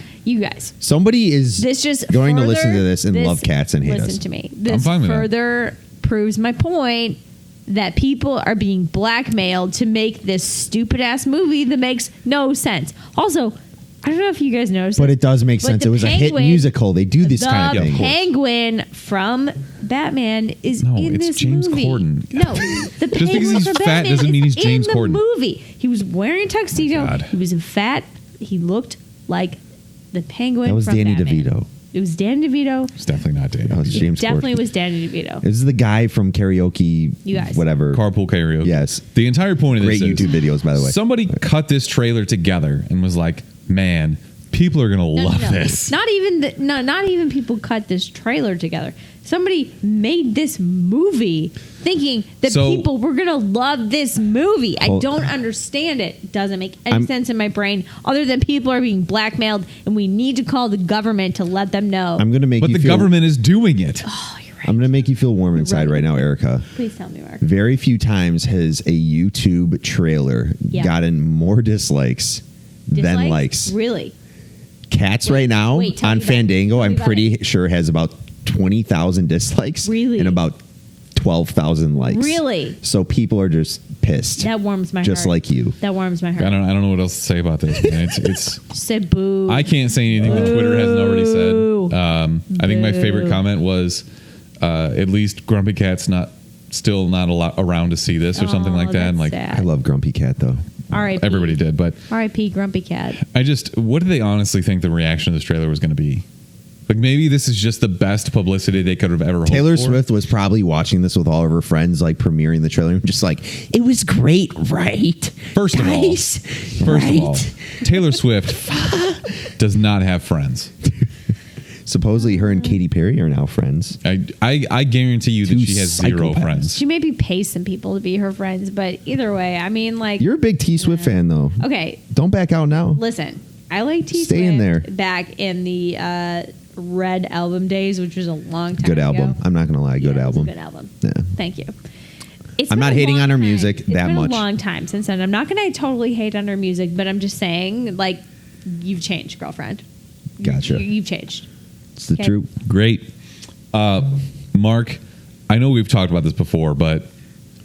Somebody is This just going to further- listen to this and love cats and hate listen us. to me. This fine with that. further proves my point that people are being blackmailed to make this stupid ass movie that makes no sense. Also, I don't know if you guys noticed, But this, it does make but sense. the It was a hit penguin- musical. They do this the kind of thing. penguin from Batman is No, in it's this James movie. Corden. No, the because penguin he's from fat Batman doesn't mean is he's James in the Corden. movie. He was wearing a tuxedo. God. He was fat. He looked like the penguin. That was from Danny Batman. Oh, DeVito. It was Danny DeVito. It's definitely not Dave. That was James Definitely Corden. was Danny DeVito. This is the guy from karaoke. You guys. Whatever. Carpool karaoke. Yes. The entire point of Great this YouTube is videos, by the way. somebody cut this trailer together and was like, "Man, people are gonna love this." Not even people cut this trailer together. Somebody made this movie thinking that So- people were gonna love this movie. I Well- don't understand it. It doesn't make any I'm- sense in my brain other than people are being blackmailed and we need to call the government to let them know. I'm going to make But you the feel, government is doing it. Oh, you're right. I'm going to make you feel warm inside right. right now, Erica. Please tell me, Mark. Very few times has a YouTube trailer Yeah. gotten more dislikes than likes. Really? Cats Wait, right now wait, tell on me about it. Fandango, Tell me I'm about pretty it. sure has about 20,000 dislikes. Really? And about 12,000 likes. Really? So people are just pissed. That warms my just heart. like you. That warms my heart. I don't know what else to say about this, man. It's Just say boo. I can't say anything that Twitter hasn't already said. I think my favorite Boo. comment was, at least Grumpy Cat's not still not a lot around to see this or something like that. And like, I love Grumpy Cat though. R.I.P. everybody did, but R.I.P. Grumpy Cat. what do they honestly think the reaction of this trailer was going to be? Like, maybe this is just the best publicity they could have ever hoped Taylor for. Swift was probably watching this with all of her friends, like premiering the trailer, and just like, it was great, right? First of all, Taylor Swift does not have friends. Supposedly, her and Katy Perry are now friends. I guarantee you that Two she has zero psychopaths. friends. She maybe pays some people to be her friends, but either way, I mean, like, You're a big T Swift fan, though. okay, Don't back out now. listen, I like T Stay in there. back in the Red album days, which was a long time Good ago. album. I'm not gonna lie. Good Yeah, it was a album. good album. Yeah. Thank you. It's I'm been not a hating long on her time. music It's that been much. a long time since then. I'm not going to totally hate on her music, but I'm just saying, like, you've changed, girlfriend. Gotcha. You've changed. It's the Okay. truth. Great. Mark, I know we've talked about this before, but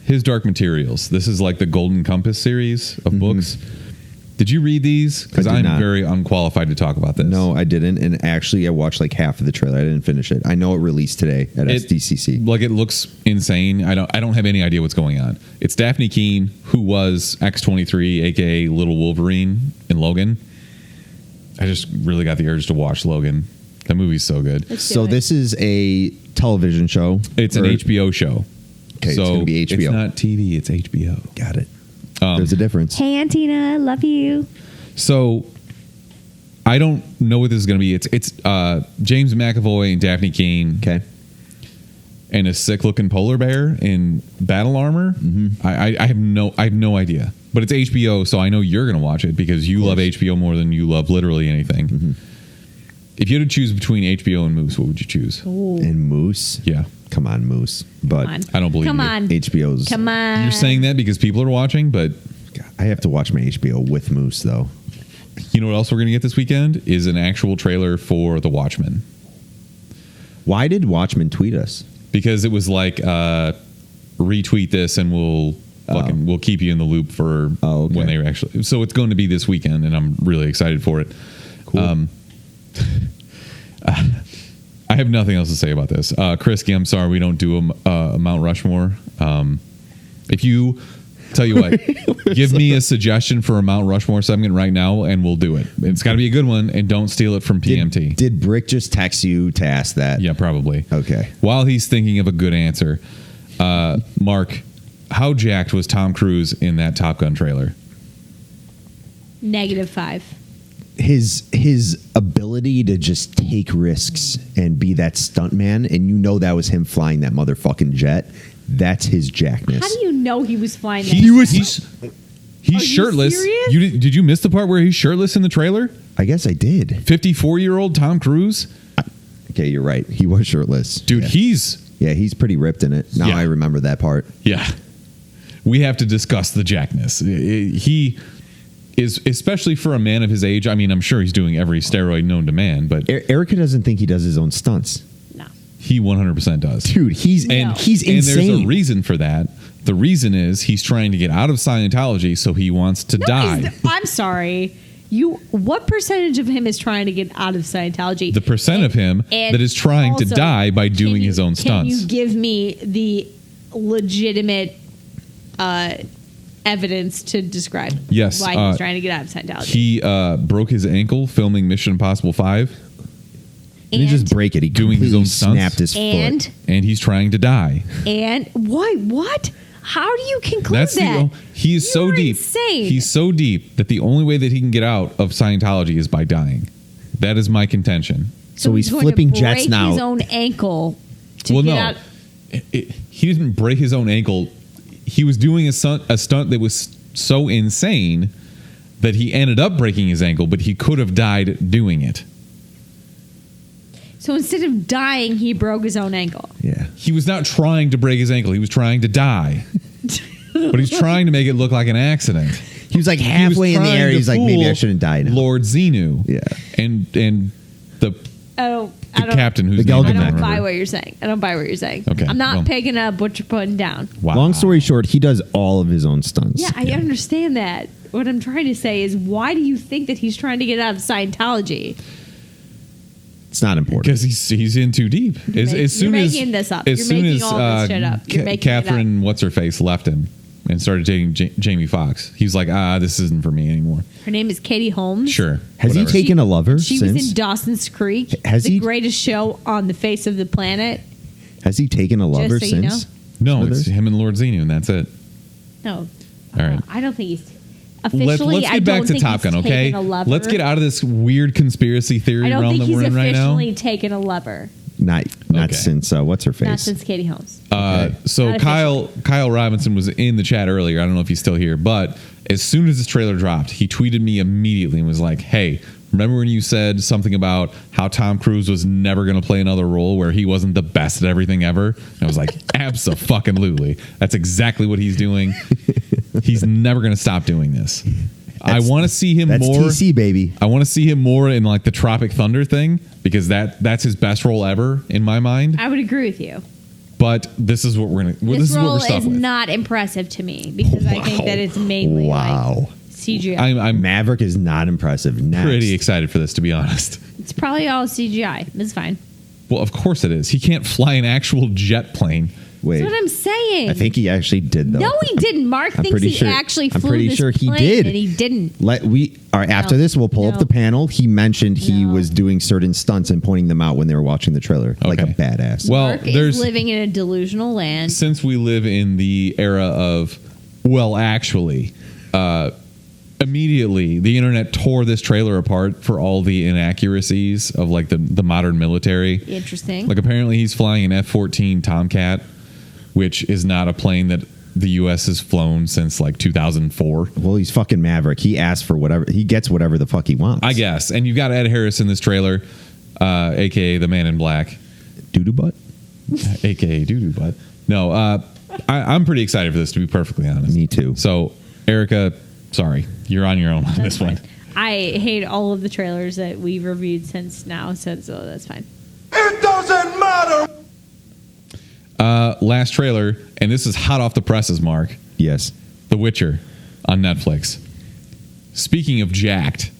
his Dark Materials. This is like the Golden Compass series of books. Did you read these? Because I did I'm not. very unqualified to talk about this. No, I didn't. And actually, I watched like half of the trailer. I didn't finish it. I know it released today at SDCC. Like, it looks insane. I don't have any idea what's going on. It's Daphne Keane, who was X-23, aka Little Wolverine in Logan. I just really got the urge to watch Logan. That movie's so good. Let's do So it. this is a television show. It's an Or- HBO show. Okay, so it's gonna be HBO. It's not TV. It's HBO. Got it. There's a difference. Hey, Antina, love you. So I don't know what this is going to be. It's James McAvoy and Daphne Keane. Okay. And a sick looking polar bear in battle armor. I have no idea. But it's HBO, so I know you're going to watch it because you love HBO more than you love literally anything. If you had to choose between HBO and Moose, what would you choose? And Moose. Yeah. Come on, Moose. But Come on. I don't believe Come you. on. HBO's. Come on. You're saying that because people are watching, but I have to watch my HBO with Moose though. you know what else we're going to get this weekend is an actual trailer for The Watchmen. Why did Watchmen tweet us? Because it was like retweet this and we'll keep you in the loop for when they actually. So it's going to be this weekend, and I'm really excited for it. Cool. I have nothing else to say about this. Krisky, I'm sorry we don't do a Mount Rushmore. If you tell you what, give me a suggestion for a Mount Rushmore segment right now, and we'll do it. It's got to be a good one, and don't steal it from PMT. Did Brick just text you to ask that? Yeah, probably. Okay. While he's thinking of a good answer, Mark, how jacked was Tom Cruise in that Top Gun trailer? -5. His ability to just take risks and be that stuntman, and you know that was him flying that motherfucking jet. That's his jackness. How do you know he was flying that? He's Are you shirtless. serious? Did you miss the part where he's shirtless in the trailer? I guess I did. 54-year-old Tom Cruise? Okay, you're right. He was shirtless. Dude, yeah. he's pretty ripped in it. Now Yeah. I remember that part. yeah. We have to discuss the jackness. He is, especially for a man of his age. I mean, I'm sure he's doing every steroid known to man, but Erica doesn't think he does his own stunts. No. he 100% does. Dude, he's No. he's And insane. there's a reason for that. The reason is he's trying to get out of Scientology, so he wants to die. I'm sorry. What percentage of him is trying to get out of Scientology? The percent of him And that is trying to also, die by can doing you- his own stunts. Can you give me the legitimate evidence to describe Yes, why he's trying to get out of Scientology? He broke his ankle filming Mission Impossible 5, He didn't just break it. He doing his completely own stunts. snapped his and foot. and he's trying to die. What? How do you conclude That's that? he is so You're deep. insane. He's so deep that the only way that he can get out of Scientology is by dying. That is my contention. So he's going flipping to jets break now. His own ankle to Well, get no, out. he didn't break his own ankle. He was doing a stunt that was so insane that he ended up breaking his ankle, but he could have died doing it. So instead of dying, he broke his own ankle. Yeah. He was not trying to break his ankle. He was trying to die. But he's trying to make it look like an accident. He was like He was halfway in the trying air. to He's like, maybe I fool shouldn't die now. Lord Xenu. Yeah. And the Oh, the captain who's The name I I Gelgamesh. don't don't buy remember. what you're saying. I don't buy what you're saying. Okay, I'm not well. picking up what you're putting down. Wow. Long story short, he does all of his own stunts. Yeah, I understand that. What I'm trying to say is, why do you think that he's trying to get out of Scientology? It's not important. Because he's in too deep. You're making this up. You're making all this shit up. You're making it up. Catherine, what's her face, left him and started dating Jamie Foxx. He's like, this isn't for me anymore. Her name is Katie Holmes. Sure. Has whatever. he taken a lover She since? was in Dawson's Creek. Has the he? greatest show on the face of the planet. Has he taken a lover so you since? No, it's Smithers? him and Lord Xenu, and that's it. No. All right. I don't think he's officially. Let's get back to Top Gun, okay? Let's get out of this weird conspiracy theory I don't realm think that he's we're in right now. officially taken a lover. Not Okay. since what's her face? Not since Katie Holmes. So Not Kyle Robinson was in the chat earlier. I don't know if he's still here, but as soon as this trailer dropped, he tweeted me immediately and was like, "Hey, remember when you said something about how Tom Cruise was never going to play another role where he wasn't the best at everything ever?" And I was like, "Abso-fucking-lutely. That's exactly what he's doing. He's never going to stop doing this." I want to see him That's more. TC, baby. I want to see him more in like the Tropic Thunder thing because that's his best role ever in my mind. I would agree with you. But this is what we're gonna. This This is what role we're stuck is with. not impressive to me because I think that it's mainly Wow. like CGI. I'm Maverick is not impressive. Next. pretty excited for this, to be honest. It's probably all CGI. It's fine. Well, of course it is. He can't fly an actual jet plane. Wait, That's what I'm saying. I think he actually did though. No, he didn't. Mark I'm thinks pretty he sure- actually I'm flew pretty this sure he plane, did. and he didn't. All right, after No. this, we'll pull up No. the panel. He mentioned he No. was doing certain stunts and pointing them out when they were watching the trailer, like a Okay. badass. Well, Mark there's- is living in a delusional land. Since we live in the era of, well, actually, immediately the internet tore this trailer apart for all the inaccuracies of like the modern military. Interesting. Like apparently he's flying an F-14 Tomcat, which is not a plane that the U.S. has flown since like 2004. Well, he's fucking Maverick. He asks for whatever. He gets whatever the fuck he wants. I guess. And you've got Ed Harris in this trailer, a.k.a. the Man in Black, Doo-doo butt. a.k.a. Doo-Doo Butt. No, I'm pretty excited for this, to be perfectly honest. Me too. So, Erica, sorry. You're on your own on That's this one. fine. I hate all of the trailers that we've reviewed since now, so that's fine. It doesn't matter. Last trailer, and this is hot off the presses, Mark. Yes. The Witcher on Netflix. Speaking of jacked,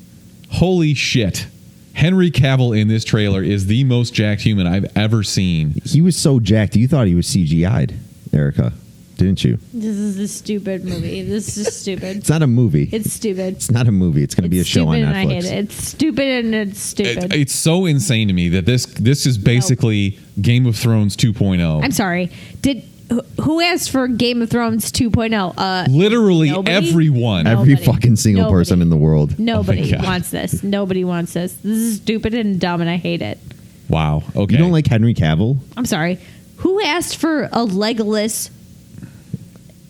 holy shit. Henry Cavill in this trailer is the most jacked human I've ever seen. He was so jacked. You thought he was CGI'd, Erica, didn't you? This is a stupid movie. This is stupid. It's not a movie. It's stupid. It's not a movie. It's going to be a show on stupid Netflix. and I hate it. It's stupid and it's stupid. It's so insane to me that this is basically Game of Thrones 2.0. I'm sorry. Who asked for Game of Thrones 2.0? Literally Nobody? everyone. Every Nobody. fucking single Nobody. person in the world. Nobody God. wants this. Nobody wants this. This is stupid and dumb, and I hate it. Wow. Okay. You don't like Henry Cavill? I'm sorry. Who asked for a Legolas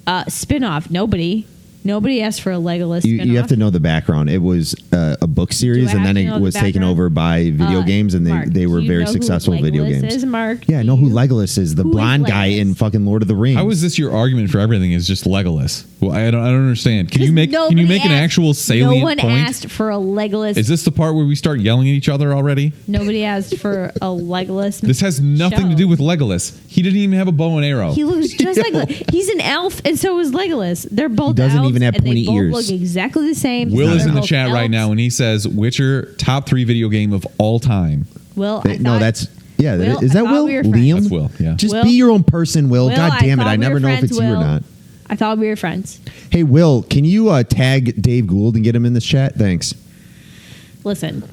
spinoff? Nobody. Nobody asked for a Legolas spinoff. You have to know the background. It was a book series, Do I and then have to it know the was taken background? over by video games, and Mark, they were do you very know who successful video Legolas games. Is, Mark? Yeah, I know who Legolas is. The Who is blonde guy Legolas? in fucking Lord of the Rings. How is this your argument for everything is just Legolas? Well, I don't understand. Can you make an Nobody actual asked- salient No one point? asked for a Legolas. Is this the part where we start yelling at each other already? Nobody asked for a Legolas. This has nothing to show. do with Legolas. He didn't even have a bow and arrow. He looks just like he's an elf, and so is Legolas. They're both. He doesn't elves, even have and pointy they both ears. Look exactly the same. Will They're is in the both chat right elves. now, and he says Witcher top 3 video game of all time. Will, No, that's yeah. Will, is I that thought Will? we were friends. Liam? That's Will, yeah. Just Will? be your own person, Will. Will, God damn it! thought I we never were know if friends, it's you or Will. not. I thought we were friends. Hey, Will, can you tag Dave Gould and get him in this chat? Thanks. Listen,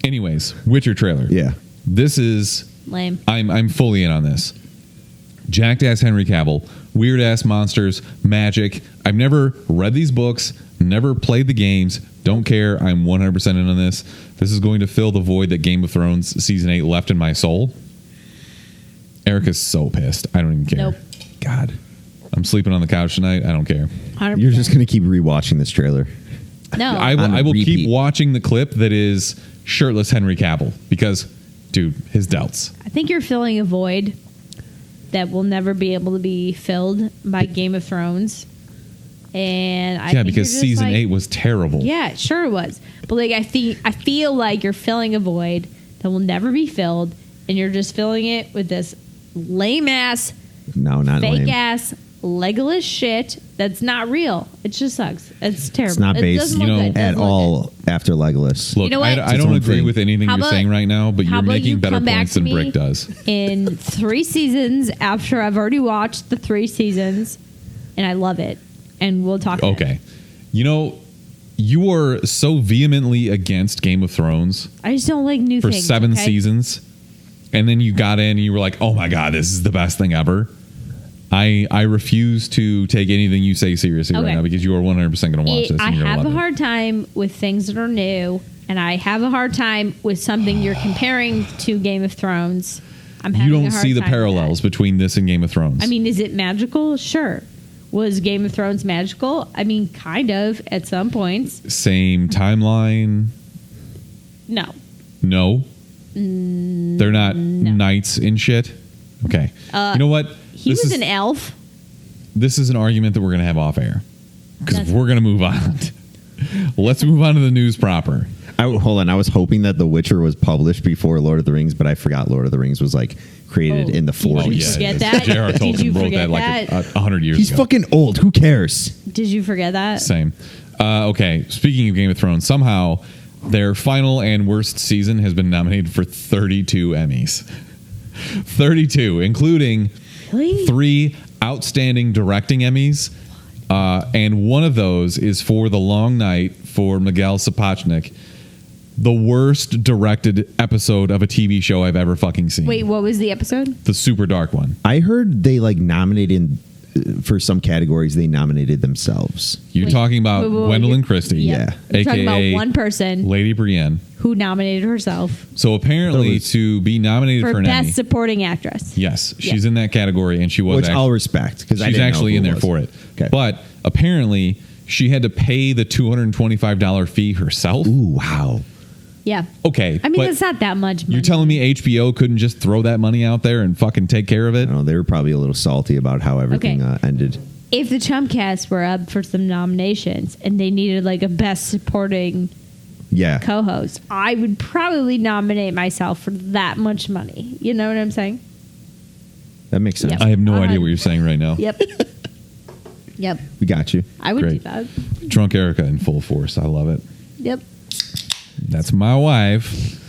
Anyways, Witcher trailer. Yeah. This is lame. I'm fully in on this. Jacked ass Henry Cavill, weird ass monsters, magic. I've never read these books, never played the games, don't care. I'm 100% in on this. This is going to fill the void that Game of Thrones season 8 left in my soul. Erica's so pissed. I don't even care. Nope. God. I'm sleeping on the couch tonight. I don't care. 100%. You're just gonna keep rewatching this trailer. no. I On will repeat. keep watching the clip that is shirtless Henry Cavill because, dude, his doubts. I think you're filling a void that will never be able to be filled by Game of Thrones. And I Yeah, think because you're just season like, 8 was terrible. Yeah, sure it was. But like I feel like you're filling a void that will never be filled, and you're just filling it with this lame ass, No, not fake lame. ass Legolas shit that's not real. It just sucks. It's terrible. It's not It based, doesn't look good. It at doesn't look all after Legolas. Look, You know what? I It's its don't own agree thing. with anything How you're about- saying right now, but how you're about making you better come back points to than me Brick does. good. In 3 seasons after I've already watched the 3 seasons, and I love it. And we'll talk. Then. Okay. You know, you are so vehemently against Game of Thrones I just don't like new for things. 7 okay? seasons, and then you got in and you were like, oh my God, this is the best thing ever. I refuse to take anything you say seriously right Okay. now because you are 100% going to watch this. I And you're have gonna a love it. hard time with things that are new, and I have a hard time with something you're comparing to Game of Thrones. I'm having You a don't hard see the time with parallels that. between this and Game of Thrones. I mean, is it magical? Sure. Was Game of Thrones magical? I mean, kind of at some points. same timeline. No. No. They're not knights and shit. Okay. You know what? He This was is- an elf. This is an argument that we're going to have off air because That's- we're going to move on. Let's move on to the news proper. Hold on. I was hoping that The Witcher was published before Lord of the Rings, but I forgot Lord of the Rings was like created in the Did you 40s. forget that? J.R. Did Tolkien you wrote forget that like that? 100 years He's ago. fucking old. Who cares? Did you forget that? Same. Okay. Speaking of Game of Thrones, somehow their final and worst season has been nominated for 32 Emmys. 32, including Really? 3 outstanding directing Emmys. And one of those is for The Long Night for Miguel Sapochnik, the worst directed episode of a TV show I've ever fucking seen. Wait, what was the episode? The super dark one. I heard they like nominated for some categories. They nominated themselves. You're Wait, talking about wait, Gwendolyn you're- Christie, Yep. You're talking aka about one person Lady Brienne. who nominated herself So apparently, Those- to be nominated for for an Best Emmy, Supporting Actress. yes, Yeah. she's in that category, and she was. Which actually, I'll respect because she's actually in there for it. Okay. But apparently, she had to pay the $225 fee herself. Ooh, wow. Yeah. Okay, I mean, but it's not that much money. you're telling me HBO couldn't just throw that money out there and fucking take care of I it? don't know. They were probably a little salty about how everything Okay. ended. If the Chumpcast were up for some nominations and they needed like a Best Supporting Yeah. co-host, I would probably nominate myself for that much money. You know what I'm saying? That makes sense. Yep. I have no idea Uh, what you're saying right now. Yep. Yep. We got you. I would Great. do that. Drunk Erica in full force. I love it. Yep. That's my wife.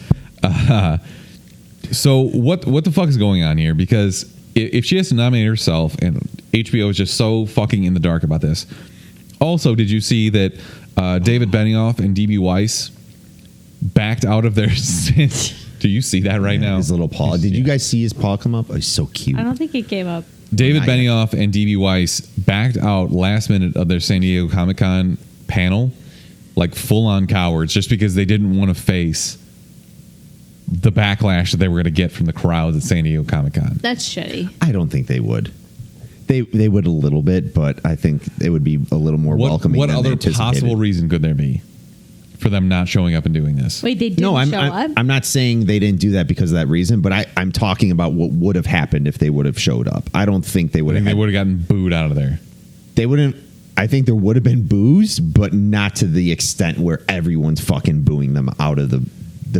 So what the fuck is going on here? Because if she has to nominate herself, and HBO is just so fucking in the dark about this. Also, did you see that David Benioff and DB Weiss backed out of their stint? Do you see that right now? His little paw. Did you Yeah. guys see his paw come up? Oh, he's so cute. I don't think it came up. David Not yet. Benioff and DB Weiss backed out last minute of their San Diego Comic-Con panel, like full-on cowards, just because they didn't want to face the backlash that they were going to get from the crowds at San Diego Comic-Con. That's shitty. I don't think they would. They would a little bit, but I think it would be a little more welcoming. What than they other anticipated. possible reason could there be for them not showing up and doing this? Wait, they didn't No, show up? I'm not saying they didn't do that because of that reason, but I'm talking about what would have happened if they would have showed up. I don't think they I would think have. they would have gotten booed out of there. They wouldn't. I think there would have been boos, but not to the extent where everyone's fucking booing them out of the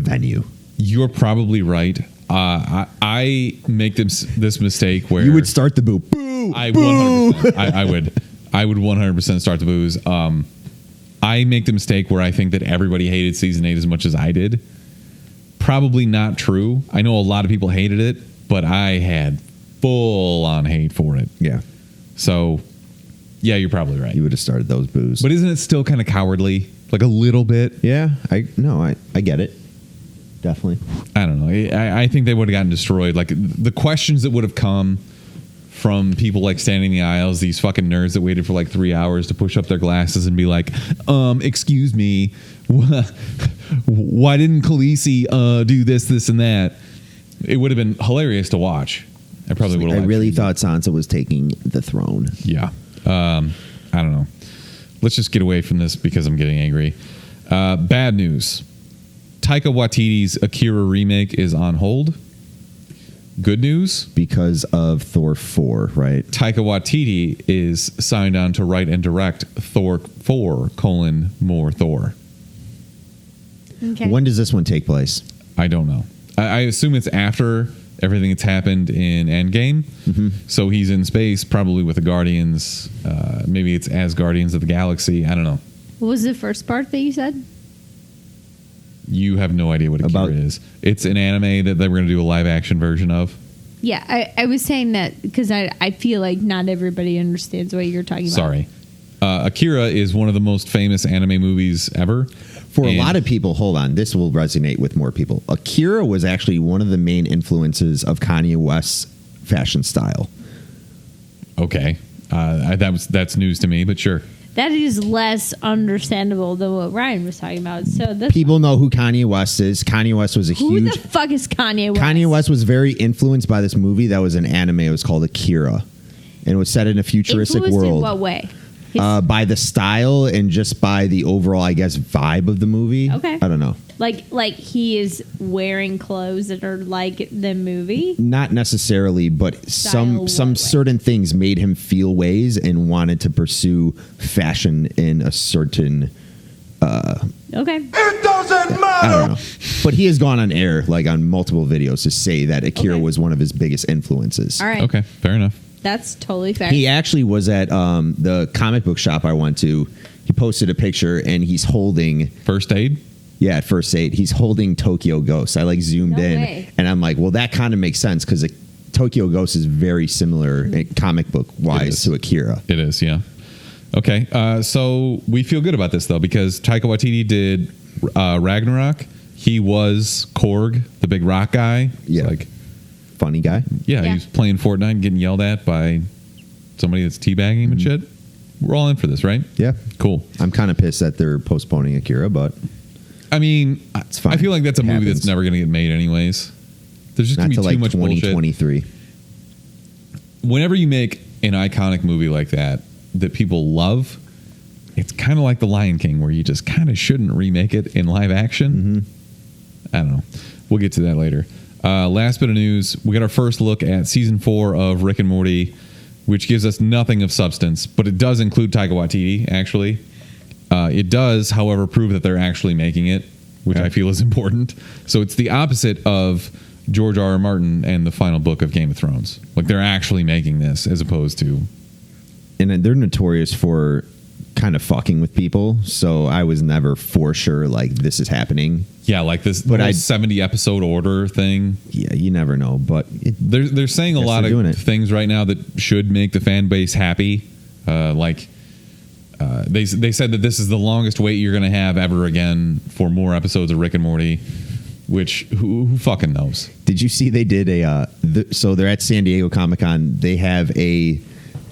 venue. You're probably right. I make this mistake where You would start the boo. Boo. I boo. 100%. I would 100% start the booze. I make the mistake where I think that everybody hated season 8 as much as I did. Probably not true. I know a lot of people hated it, but I had full on hate for it. Yeah, So, yeah, you're probably right. you would have started those boos. But isn't it still kind of cowardly? Like a little bit? yeah, I get it. Definitely. I don't know. I think they would have gotten destroyed. Like the questions that would have come from people like standing in the aisles, these fucking nerds that waited for like 3 hours to push up their glasses and be like, excuse me, why didn't Khaleesi do this, and that? It would have been hilarious to watch. I probably would have. I really thought Sansa was taking the throne. Yeah. I don't know. Let's just get away from this because I'm getting angry. Bad news. Taika Waititi's Akira remake is on hold. Good news. Because of Thor 4, right? Taika Waititi is signed on to write and direct Thor 4, more Thor. Okay. When does this one take place? I don't know. I assume it's after everything that's happened in Endgame. Mm-hmm. So he's in space, probably with the Guardians. Maybe it's as Guardians of the Galaxy. I don't know. What was the first part that you said? You have no idea what Akira is. It's an anime that they were going to do a live action version of. Yeah, I was saying that because I feel like not everybody understands what you're talking about. Sorry. Akira is one of the most famous anime movies ever. For a lot of people, hold on, this will resonate with more people. Akira was actually one of the main influences of Kanye West's fashion style. Okay. That's news to me, but sure. That is less understandable than what Ryan was talking about. So that's People know who Kanye West is. Kanye West was a who huge... the fuck is Kanye West? Kanye West was very influenced by this movie that was an anime. It was called Akira. And it was set in a futuristic Influenced world. in what way? By the style and just by the overall, I guess, vibe of the movie. Okay. I don't know. Like he is wearing clothes that are like the movie? Not necessarily, but Style some what way? certain things made him feel ways and wanted to pursue fashion in a certain... Okay. It doesn't I don't matter. know. But he has gone on air, like on multiple videos, to say that Akira Okay. was one of his biggest influences. All right. Okay, fair enough. That's totally fair. He actually was at the comic book shop I went to. He posted a picture and he's holding... First Aid? Yeah, at first aid, he's holding Tokyo Ghost. I like zoomed No in, way. and I'm like, well, that kind of makes sense because Tokyo Ghost is very similar comic book It wise is. to Akira. It is, yeah. Okay, so we feel good about this, though, because Taika Waititi did Ragnarok. He was Korg, the big rock guy. Yeah. Like, Funny guy. yeah, Yeah. he was playing Fortnite, getting yelled at by somebody that's teabagging him and shit. We're all in for this, right? Yeah, Cool. I'm kind of pissed that they're postponing Akira, but I mean, It's fine. I feel like that's a It movie happens. that's never going to get made anyways. There's just going not to to be too like much bullshit. 2023. Whenever you make an iconic movie like that people love, it's kind of like The Lion King, where you just kind of shouldn't remake it in live action. I don't know. We'll get to that later. Last bit of news. We got our first look at season 4 of Rick and Morty, which gives us nothing of substance, but it does include Taika Waititi, actually. It does, however, prove that they're actually making it, which Okay. I feel is important. So it's the opposite of George R.R. Martin and the final book of Game of Thrones. Like, they're actually making this as opposed to... And they're notorious for kind of fucking with people, so I was never for sure like this is happening. Yeah, like this But 70 episode order thing. Yeah, you never know, but They're saying a Guess lot they're doing of it. things right now that should make the fan base happy. They said that this is the longest wait you're going to have ever again for more episodes of Rick and Morty, which who fucking knows? did you see they did so they're at San Diego Comic-Con. They have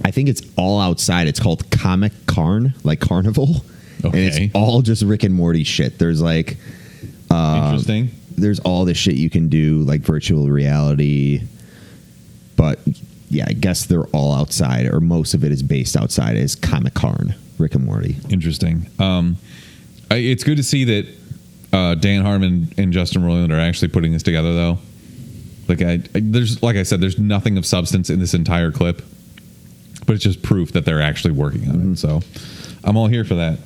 I think it's all outside. It's called Comic Carn, like Carnival. Okay. And it's all just Rick and Morty shit. There's like Interesting. there's all this shit you can do, like virtual reality. But yeah, I guess they're all outside, or most of it is based outside as Comic Carn, Rick and Morty. Interesting. It's good to see that Dan Harmon and Justin Roiland are actually putting this together, though. Like I said, there's nothing of substance in this entire clip, but it's just proof that they're actually working on it. So I'm all here for that.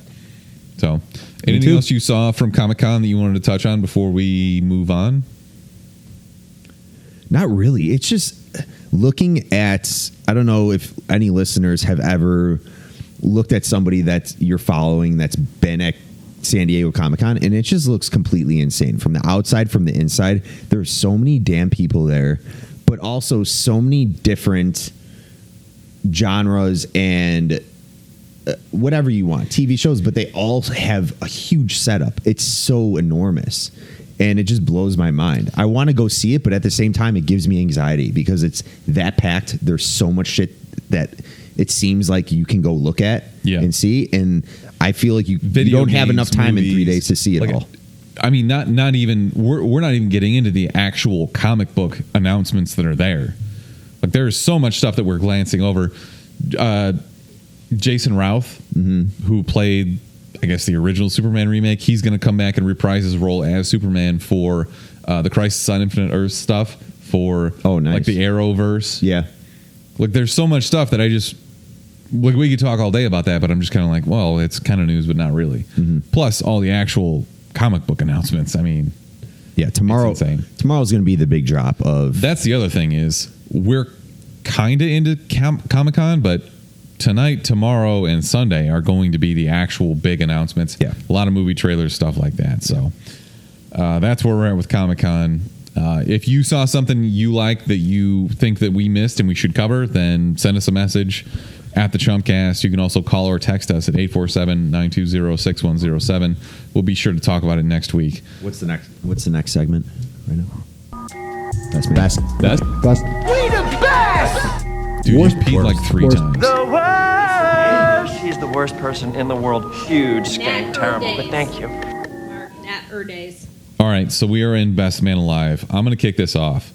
So anything too. else you saw from Comic-Con that you wanted to touch on before we move on? Not really. It's just looking at, I don't know if any listeners have ever looked at somebody that you're following that's been at San Diego Comic-Con, and it just looks completely insane. From the outside, from the inside, there's so many damn people there, but also so many different genres and whatever you want, TV shows, but they all have a huge setup. It's so enormous. And it just blows my mind. I want to go see it, but at the same time, it gives me anxiety because it's that packed. There's so much shit that it seems like you can go look at and see. And I feel like you don't have enough time in 3 days to see it all. I mean, not even we're not even getting into the actual comic book announcements that are there. Like, there's so much stuff that we're glancing over. Jason Routh, who played, I guess, the original Superman remake, he's going to come back and reprise his role as Superman for the Crisis on Infinite Earth stuff for nice. like the Arrowverse. Yeah. Like, there's so much stuff that I just, like, we could talk all day about that, but I'm just kind of like, well, it's kind of news, but not really. Plus all the actual comic book announcements. I mean, Yeah, tomorrow. It's insane. Tomorrow's going to be the big drop of. That's the other thing is we're kind of into Comic-Con, but tonight, tomorrow, and Sunday are going to be the actual big announcements. Yeah. A lot of movie trailers, stuff like that. So that's where we're at with Comic-Con. If you saw something you like that you think that we missed and we should cover, then send us a message at the Chumpcast. You can also call or text us at 847-920-6107. We'll be sure to talk about it next week. What's the next segment right now? Best. We the best! Dude, Worst- you peed like 3 worst. times. The worst! She's the worst person in the world. Huge skank. Terrible. But thank you. Nat days. All right, so we are in Best Man Alive. I'm going to kick this off.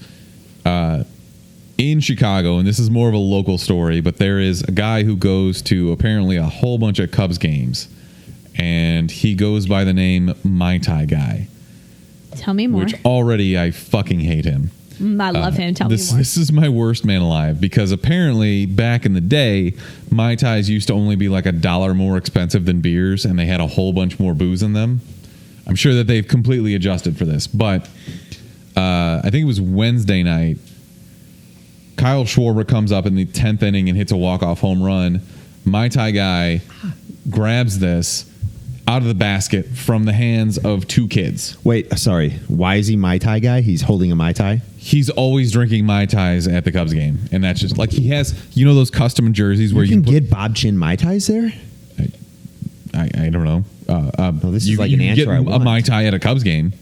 In Chicago, and this is more of a local story, but there is a guy who goes to apparently a whole bunch of Cubs games, and he goes by the name Mai Tai Guy, Tell me more. which already I fucking hate him. I love him. Tell me more. This is my worst man alive because apparently back in the day, Mai Tais used to only be like $1 more expensive than beers, and they had a whole bunch more booze in them. I'm sure that they've completely adjusted for this, but I think it was Wednesday night. Kyle Schwarber comes up in the 10th inning and hits a walk-off home run. Mai Tai Guy grabs this out of the basket from the hands of 2 kids. Wait, sorry. Why is he Mai Tai guy? He's holding a Mai Tai? He's always drinking Mai Tais at the Cubs game, and that's just like he has, those custom jerseys where You you can get Bob Chin Mai Tais there? I don't know. this is you, like you an can answer get I a want. Mai Tai at a Cubs game.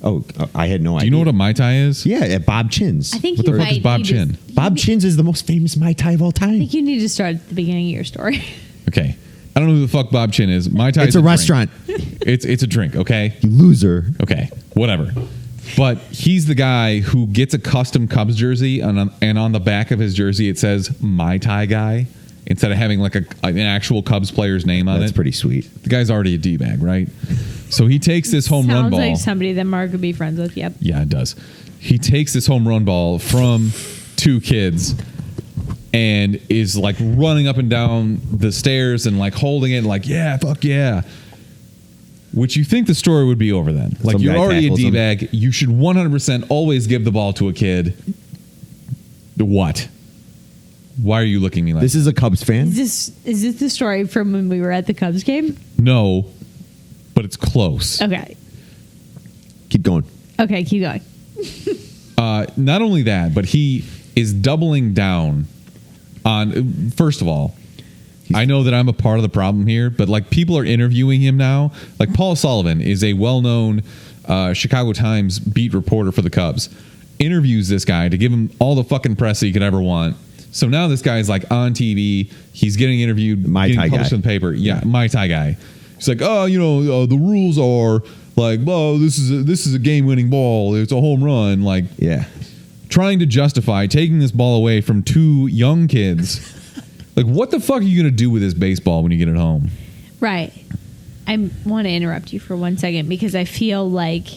Oh, I had no idea. Do you know what a Mai Tai is? Yeah, at Bob Chin's. I think What you the fuck might is Bob need Chin? To, Bob Chin's is the most famous Mai Tai of all I time. think you need to start at the beginning of your story. Okay. I don't know who the fuck Bob Chin is. Mai Tai It's is a drink. restaurant. It's a drink, okay? You loser. Okay, whatever. But he's the guy who gets a custom Cubs jersey, and on the back of his jersey it says Mai Tai Guy instead of having like an actual Cubs player's name on That's it. pretty sweet. The guy's already a D-bag, right? So he takes this home run Sounds ball. like somebody that Mark would be friends with. Yep. Yeah, it does. He takes this home run ball from 2 kids and is like running up and down the stairs and like holding it like, yeah, fuck yeah. Which you think the story would be over then. Like Some you're guy already a tackles him. D-bag. You should 100% always give the ball to a kid. What? Why are you looking at me like This is a Cubs fan? Is this the story from when we were at the Cubs game? No, but it's close. Okay. Keep going. Okay, keep going. Not only that, but he is doubling down on, first of all, I know that I'm a part of the problem here, but like people are interviewing him now. Like Paul Sullivan is a well-known Chicago Times beat reporter for the Cubs. Interviews this guy to give him all the fucking press he could ever want. So now this guy's like on TV. He's getting interviewed, Mai getting Tai published guy. in the paper. Yeah, Mai Tai Guy. He's like, oh, the rules are like, oh, this is a game-winning ball. It's a home run. Like, Yeah. trying to justify taking this ball away from 2 young kids. Like, what the fuck are you going to do with this baseball when you get it home? Right. I want to interrupt you for 1 second because I feel like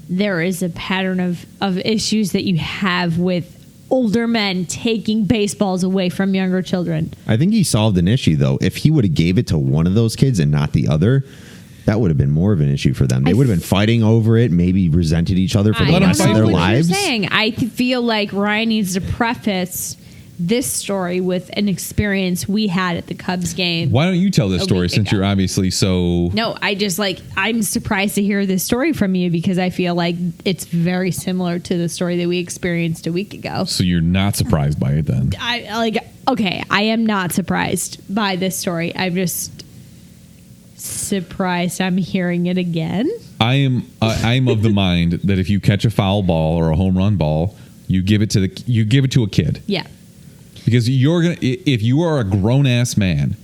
there is a pattern of issues that you have with older men taking baseballs away from younger children. I think he solved an issue, though. If he would have gave it to one of those kids and not the other, that would have been more of an issue for them. They would have been fighting over it, maybe resented each other for I the don't rest know of their what lives. you're saying. I feel like Ryan needs to preface this story with an experience we had at the Cubs game. Why don't you tell this A story week since ago. you're obviously so... No, I'm surprised to hear this story from you because I feel like it's very similar to the story that we experienced a week ago. So you're not surprised by it then? I am not surprised by this story. I'm just surprised I'm hearing it again. I'm of the mind that if you catch a foul ball or a home run ball, you give it to a kid. Yeah. Because if you are a grown ass man,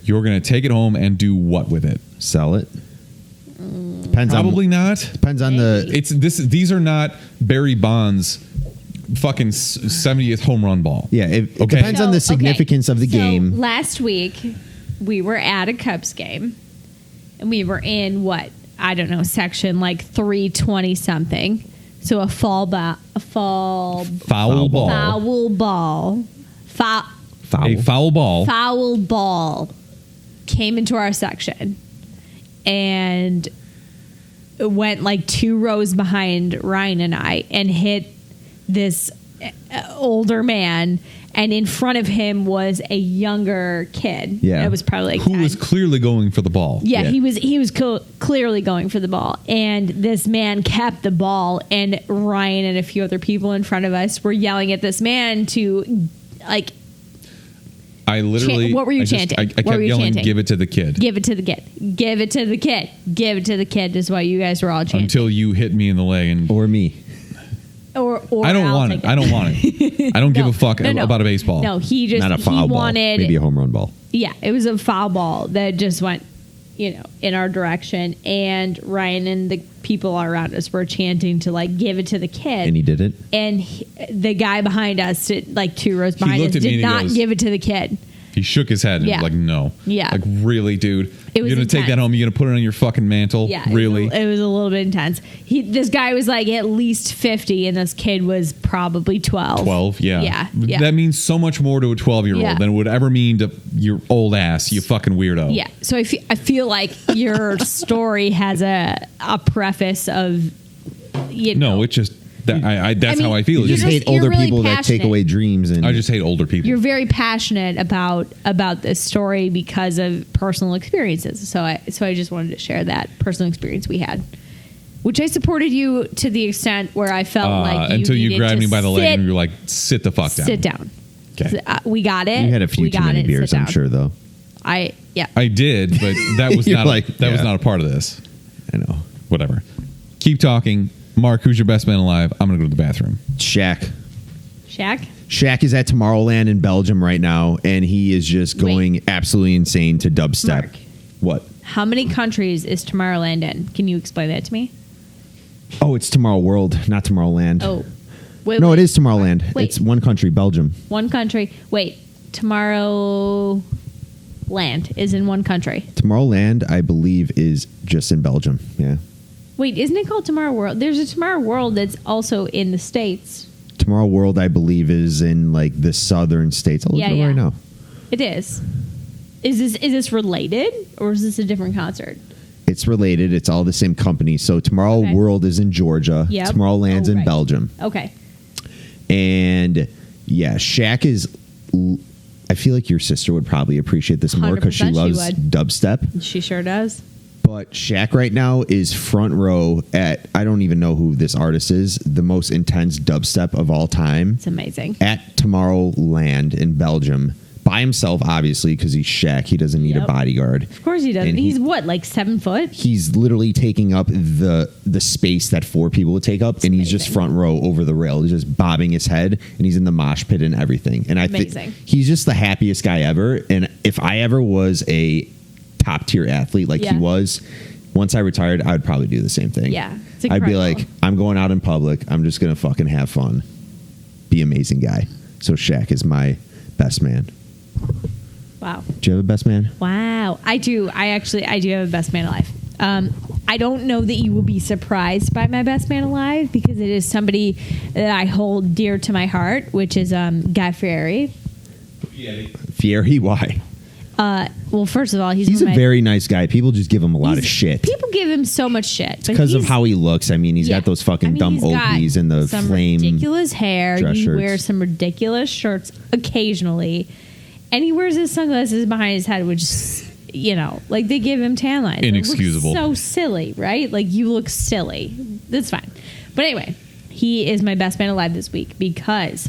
you're gonna take it home and do what with it? Sell it. Depends Probably on, not. Depends on the. These are not Barry Bonds fucking 70th home run ball. Yeah, it Okay. depends on the significance of the game. Last week, we were at a Cubs game, and we were in section like 320 something. So a foul ball. A foul ball Came into our section, and went like 2 rows behind Ryan and I and hit this older man, and in front of him was a younger kid. Yeah. It was probably like Who 10. was clearly going for the ball. Yeah, Yeah. he was clearly going for the ball, and this man kept the ball, and Ryan and a few other people in front of us were yelling at this man to like I literally. What were you I just- chanting? I What kept were you yelling, chanting? "Give it to the kid." give it to the kid, give it to the kid, give it to the kid is what you guys were all chanting. Until you hit me in the leg, and Or me. or I don't I'll want take it. I don't want it. I don't give No, a fuck no, no. about a baseball. No, he just Not a foul he ball. wanted Maybe a home run ball. yeah, it was a foul ball that just went, in our direction, and Ryan and the people around us were chanting to like give it to the kid, And he did it. and the guy behind us, like 2 rows behind us, looked at me did and he not goes- give it to the kid. He shook his head and Yeah. was like, "No." Yeah. Like, really, dude? It was You're gonna take intense. that home? You're gonna put it on your fucking mantle? Yeah, Really? it was a little bit intense. This guy was like at least 50, and this kid was probably 12. 12, Yeah. That means so much more to a 12-year-old Yeah. than it would ever mean to your old ass, you fucking weirdo. Yeah, so I feel like your story has a preface of No, it just that's I mean, how I feel. You You're just It's hate you're older really people that take passionate. away dreams. And I just hate older people. you're very passionate about this story because of personal experiences. So I just wanted to share that personal experience we had, which I supported you to the extent where I felt like until you needed grabbed to me by the leg sit- and you were like, "Sit the fuck down." sit down. Okay. We got it. you had a few We too got many it. beers, Sit I'm down. sure, though. Yeah. I did, but that was You're not like, that was yeah. not a part of this. I know. Whatever. Keep talking. Mark, who's your best man alive? I'm gonna go to the bathroom. Shaq. Shaq. Shaq is at Tomorrowland in Belgium right now, and he is just going absolutely insane to dubstep. Mark. What? How many countries is Tomorrowland in? Can you explain that to me? Oh, it's Tomorrow World, not Tomorrowland. Oh, wait. No, wait. it is Tomorrowland. Wait. It's one country, Belgium. One country. Wait, Tomorrowland is in one country. Tomorrowland, I believe, is just in Belgium. Yeah. Wait, isn't it called Tomorrow World? There's a Tomorrow World that's also in the States. Tomorrow World, I believe, is in like the southern states. I'll look Yeah, it up yeah. right now. It is. Is this related, or is this a different concert? It's related. It's all the same company. So Tomorrow Okay. World is in Georgia. Yep. Tomorrowland's Oh, in right. Belgium. Okay. And yeah, Shaq is. I feel like your sister would probably appreciate this more because she 100% she loves would. dubstep. She sure does. But Shaq right now is front row at, I don't even know who this artist is, the most intense dubstep of all time It's amazing. at Tomorrowland in Belgium. By himself, obviously, because he's Shaq. He doesn't need a Yep. bodyguard. Of course he does. And He's what, like 7 foot? He's literally taking up the space that 4 people would take up, and he's just amazing. front row over the rail. He's just bobbing his head, and he's in the mosh pit and everything. And I think Amazing. he's just the happiest guy ever. And if I ever was a top tier athlete like Yeah. he was, once I retired, I would probably do the same thing. Yeah, it's I'd be incredible. like, I'm going out in public. I'm just gonna fucking have fun, be amazing guy. So Shaq is my best man. Wow. Do you have a best man? Wow. I do. I do have a best man alive. I don't know that you will be surprised by my best man alive because it is somebody that I hold dear to my heart, which is Guy Fieri. Fieri, why? Well, first of all, he's He's one a of my- very nice guy. People just give him a lot of he's- shit. People give him so much shit but Because of he's- how he looks. I mean, he's yeah. got those fucking I mean, dumb he's got Oakleys and the some flame. ridiculous hair. dress He shirts. wears some ridiculous shirts occasionally, and he wears his sunglasses behind his head, which is, like they give him tan lines. It looks Inexcusable. so silly, right? Like you look silly. That's fine. But anyway, he is my best man alive this week because,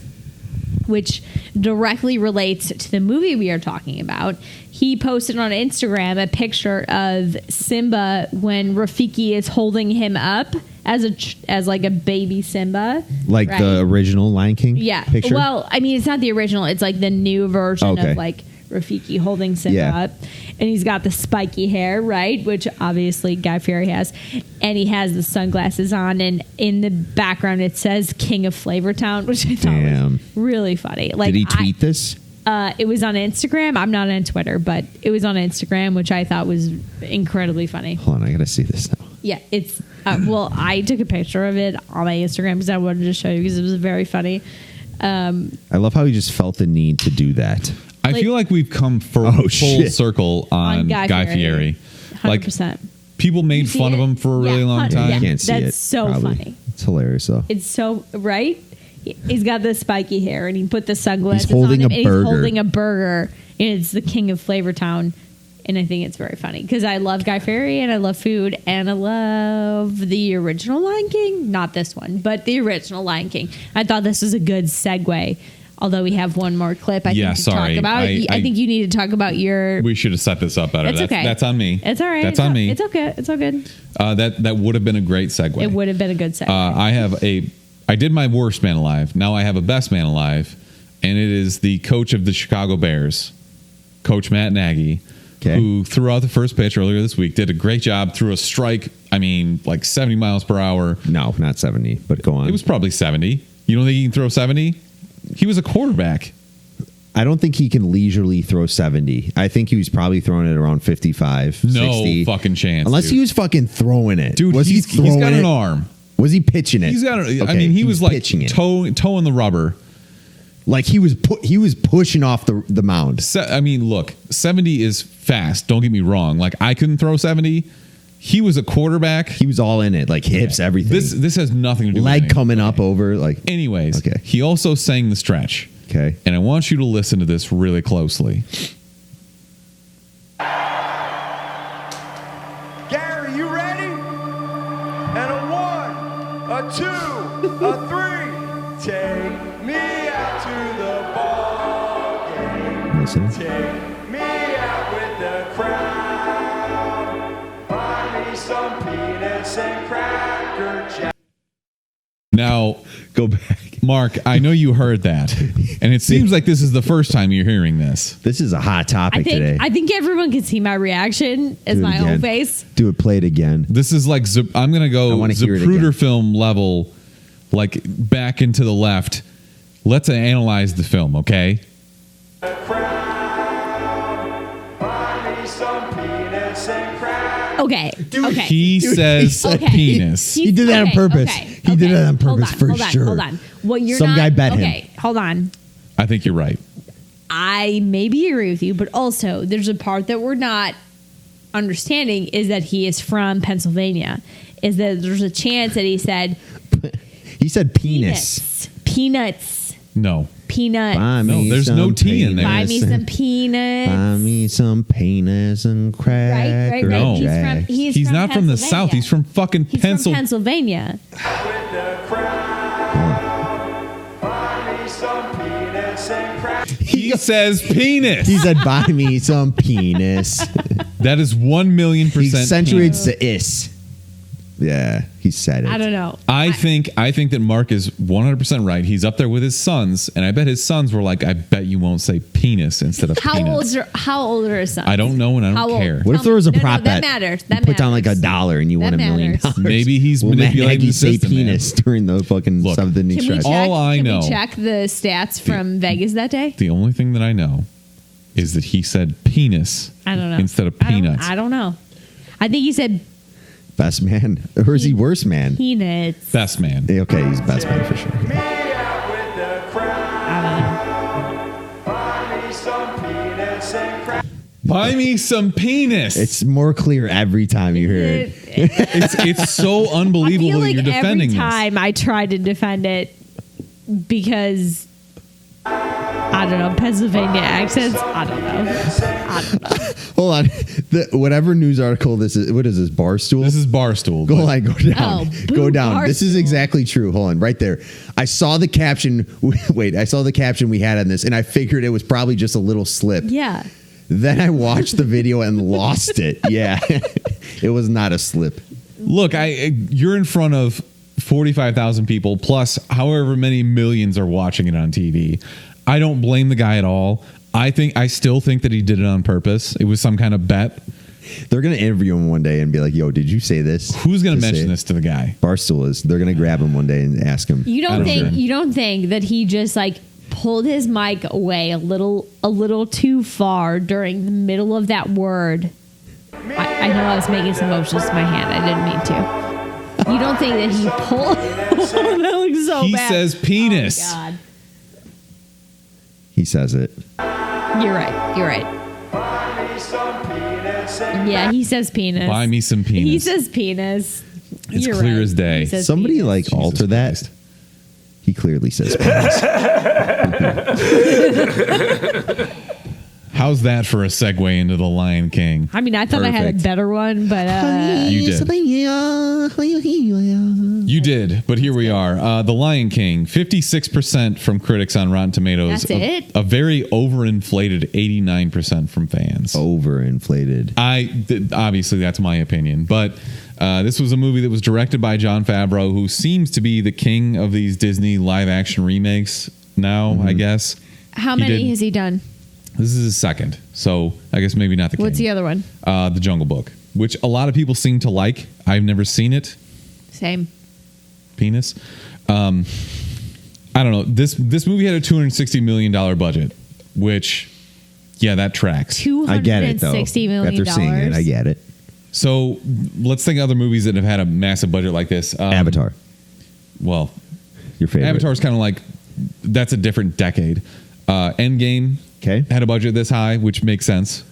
which directly relates to the movie we are talking about. He posted on Instagram a picture of Simba when Rafiki is holding him up as like a baby Simba, Like right? the original Lion King Yeah. picture? Well, I mean, it's not the original. It's like the new version Okay. of like Rafiki holding Simba Yeah. up. And he's got the spiky hair, right? Which obviously Guy Fieri has. And he has the sunglasses on. And in the background, it says King of Flavortown, which I thought Damn. was really funny. Like, Did he tweet this? It was on Instagram. I'm not on Twitter, but it was on Instagram, which I thought was incredibly funny. Hold on, I gotta see this now. Yeah, it's well, I took a picture of it on my Instagram because I wanted to show you because it was very funny. I love how he just felt the need to do that. I Like- feel like we've come full Oh, shit. circle on Guy Fieri. Like 100%. People made see fun of it? him for a really Yeah, long time. You can't see it. That's so probably. funny. It's hilarious though. It's so right. He's got the spiky hair, and he put the sunglasses holding on him, a and burger. he's holding a burger, and it's the king of Flavortown. And I think it's very funny because I love Guy Fieri, and I love food, and I love the original Lion King. Not this one, but the original Lion King. I thought this was a good segue. Although we have one more clip, I think to talk about. I think you need to talk about your. We should have set this up better. It's okay. That's on me. It's all right. That's on me. It's okay. It's all good. That would have been a great segue. It would have been a good segue. I did my worst man alive. Now I have a best man alive, and it is the coach of the Chicago Bears, Coach Matt Nagy, who threw out the first pitch earlier this week. Did a great job. Threw a strike. I mean, like 70 miles per hour. No, not 70, but go on. It was probably 70. You don't think he can throw 70? He was a quarterback. I don't think he can leisurely throw 70. I think he was probably throwing it around 55, No 60. fucking chance. Unless dude. he was fucking throwing it. Dude, was he's he throwing got it? an arm. Was he pitching it? He's got. I Okay, mean, he was like pitching it. toeing the rubber. Like he was pushing off the mound. I mean, look, 70 is fast. Don't get me wrong. Like I couldn't throw 70. He was a quarterback. He was all in it, like hips, everything. This has nothing to do with leg anything. coming up over like. Anyways, Okay. he also sang the stretch. Okay. And I want you to listen to this really closely. Gary, you ready? And a 1, a 2, a 3. Take me out to the ball game. Listen. Take me out with the crowd. Buy me some peanuts and cracker jack. Now, Go back. Mark, I know you heard that. And it seems like this is the first time you're hearing this. This is a hot topic today. I think everyone can see my reaction as Do it my again. own face. Do it. Play it again. This is like, I'm going to go I wanna hear it Zapruder again. film level, like back and to the left. Let's analyze the film, okay? Buy me some peanuts and cracker. Okay. Okay. He says said penis. He did that on purpose. He did that on purpose for sure. Hold on. What you're Some not, guy bet him. Okay, hold on. I think you're right. I maybe agree with you, but also there's a part that we're not understanding is that he is from Pennsylvania. Is that there's a chance that he said He said penis. Peanuts. No. Peanuts. Buy No, me there's some no T in there. Buy me some peanuts. Buy me some penis and cracker Right. No. jacks. He's not from the South. He's from fucking He's from Pennsylvania. With the crowd. Buy me some peanuts and cracker. He says penis. He said, buy me some penis. That is 1,000,000% He accentuates penis. the is. Yeah, he said it. I don't know. I think that Mark is 100% right. He's up there with his sons, and I bet his sons were like, I bet you won't say penis instead of peanuts. How old are his sons? I don't know, and I How don't old? care. What if there was a No, prop that bet? matters. You That put down like matters. $1 and you That won $1 million. matters. Maybe he's Will Matt manipulating Nagy the say system, man. penis during the fucking Look, seventh inning Can we stretch? check, All I can know- we check the stats from Vegas that day? The only thing that I know is that he said penis I don't know. instead of peanuts. I don't know. I think he said Best man, or is he worst man? peanuts. Best man. Okay, he's best man for sure. Me out with the crowd. I don't know. Buy me some peanuts and cracker. Buy me some penis. It's more clear every time you hear it. It's so I unbelievable feel that like you're every defending this. time I try to defend it because I don't know Pennsylvania accents. I don't know. Hold on, whatever news article this is. What is this? Barstool. This is Barstool. Go but- on, go down. Oh, Go boo, down. This is Barstool. exactly true. Hold on, right there. I saw the caption. Wait, I saw the caption we had on this, and I figured it was probably just a little slip. Yeah. Then I watched the video and lost it. Yeah, it was not a slip. Look, you're in front of 45,000 people plus however many millions are watching it on TV. I don't blame the guy at all. I still think that he did it on purpose. It was some kind of bet. They're gonna interview him one day and be like, "Yo, did you say this?" Who's going to Just say mention it. this to the guy? Barstool is. They're gonna grab him one day and ask him. You I don't don't think know. you don't think that he just like pulled his mic away a little too far during the middle of that word? I know I was making some motions with my hand. I didn't mean to. You don't think that he pulled? That looks so He bad. says penis. Oh my God. He says it. You're right. You're right. me some penis and Yeah, he says penis. Buy me some penis. He says penis. It's You're clear right. as day. He says Somebody penis. like alter that. Christ. He clearly says penis. How's that for a segue into The Lion King? I mean, I thought I had a Perfect. better one, but You did. You did, but here we are. The Lion King, 56% from critics on Rotten Tomatoes. That's it? A very overinflated 89% from fans. Overinflated. Obviously, that's my opinion, but this was a movie that was directed by Jon Favreau, who seems to be the king of these Disney live-action remakes now, I guess. how He many did- has he done? This is his second, so I guess maybe not the king. What's the other one? The Jungle Book, which a lot of people seem to like. I've never seen it. Same. Penis. I don't know. This movie had a $260 million budget, which, yeah, that tracks. I get it, though. $260 million. After seeing it, I get it. So let's think of other movies that have had a massive budget like this. Avatar. Well, Your favorite. Avatar's kind of like, that's a different decade. Endgame Okay. had a budget this high, which makes sense.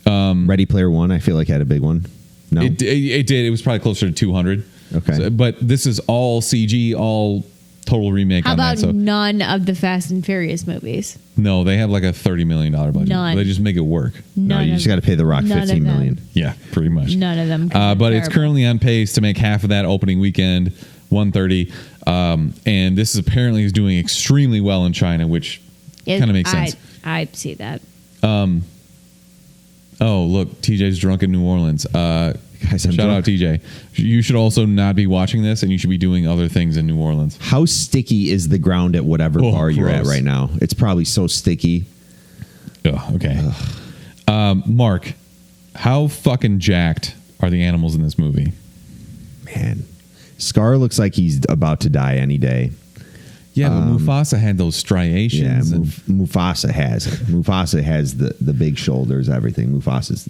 Ready Player One, I feel like had a big one. No. It did. It was probably closer to 200. Okay. But this is all CG, all total remake How on about that. So none of the Fast and Furious movies? no, they have like a $30 million budget. None. They just make it work. No, None you of- just got to pay The Rock none of $15 million. them. Yeah, pretty much. None of them. But it's Terrible. currently on pace to make half of that opening weekend, 130. And this is apparently is doing extremely well in China, which kind of makes sense. I see that. Oh, look, TJ's drunk in New Orleans. Guys, I'm Shout drunk. out TJ. You should also not be watching this, and you should be doing other things in New Orleans. How sticky is the ground at whatever Oh, bar you're at gross. right now? It's probably so sticky. Ugh, okay. Mark, how fucking jacked are the animals in this movie? Man. Scar looks like he's about to die any day. Yeah, but Mufasa had those striations. Yeah, and Mufasa has it. Mufasa has the big shoulders, everything. Mufasa's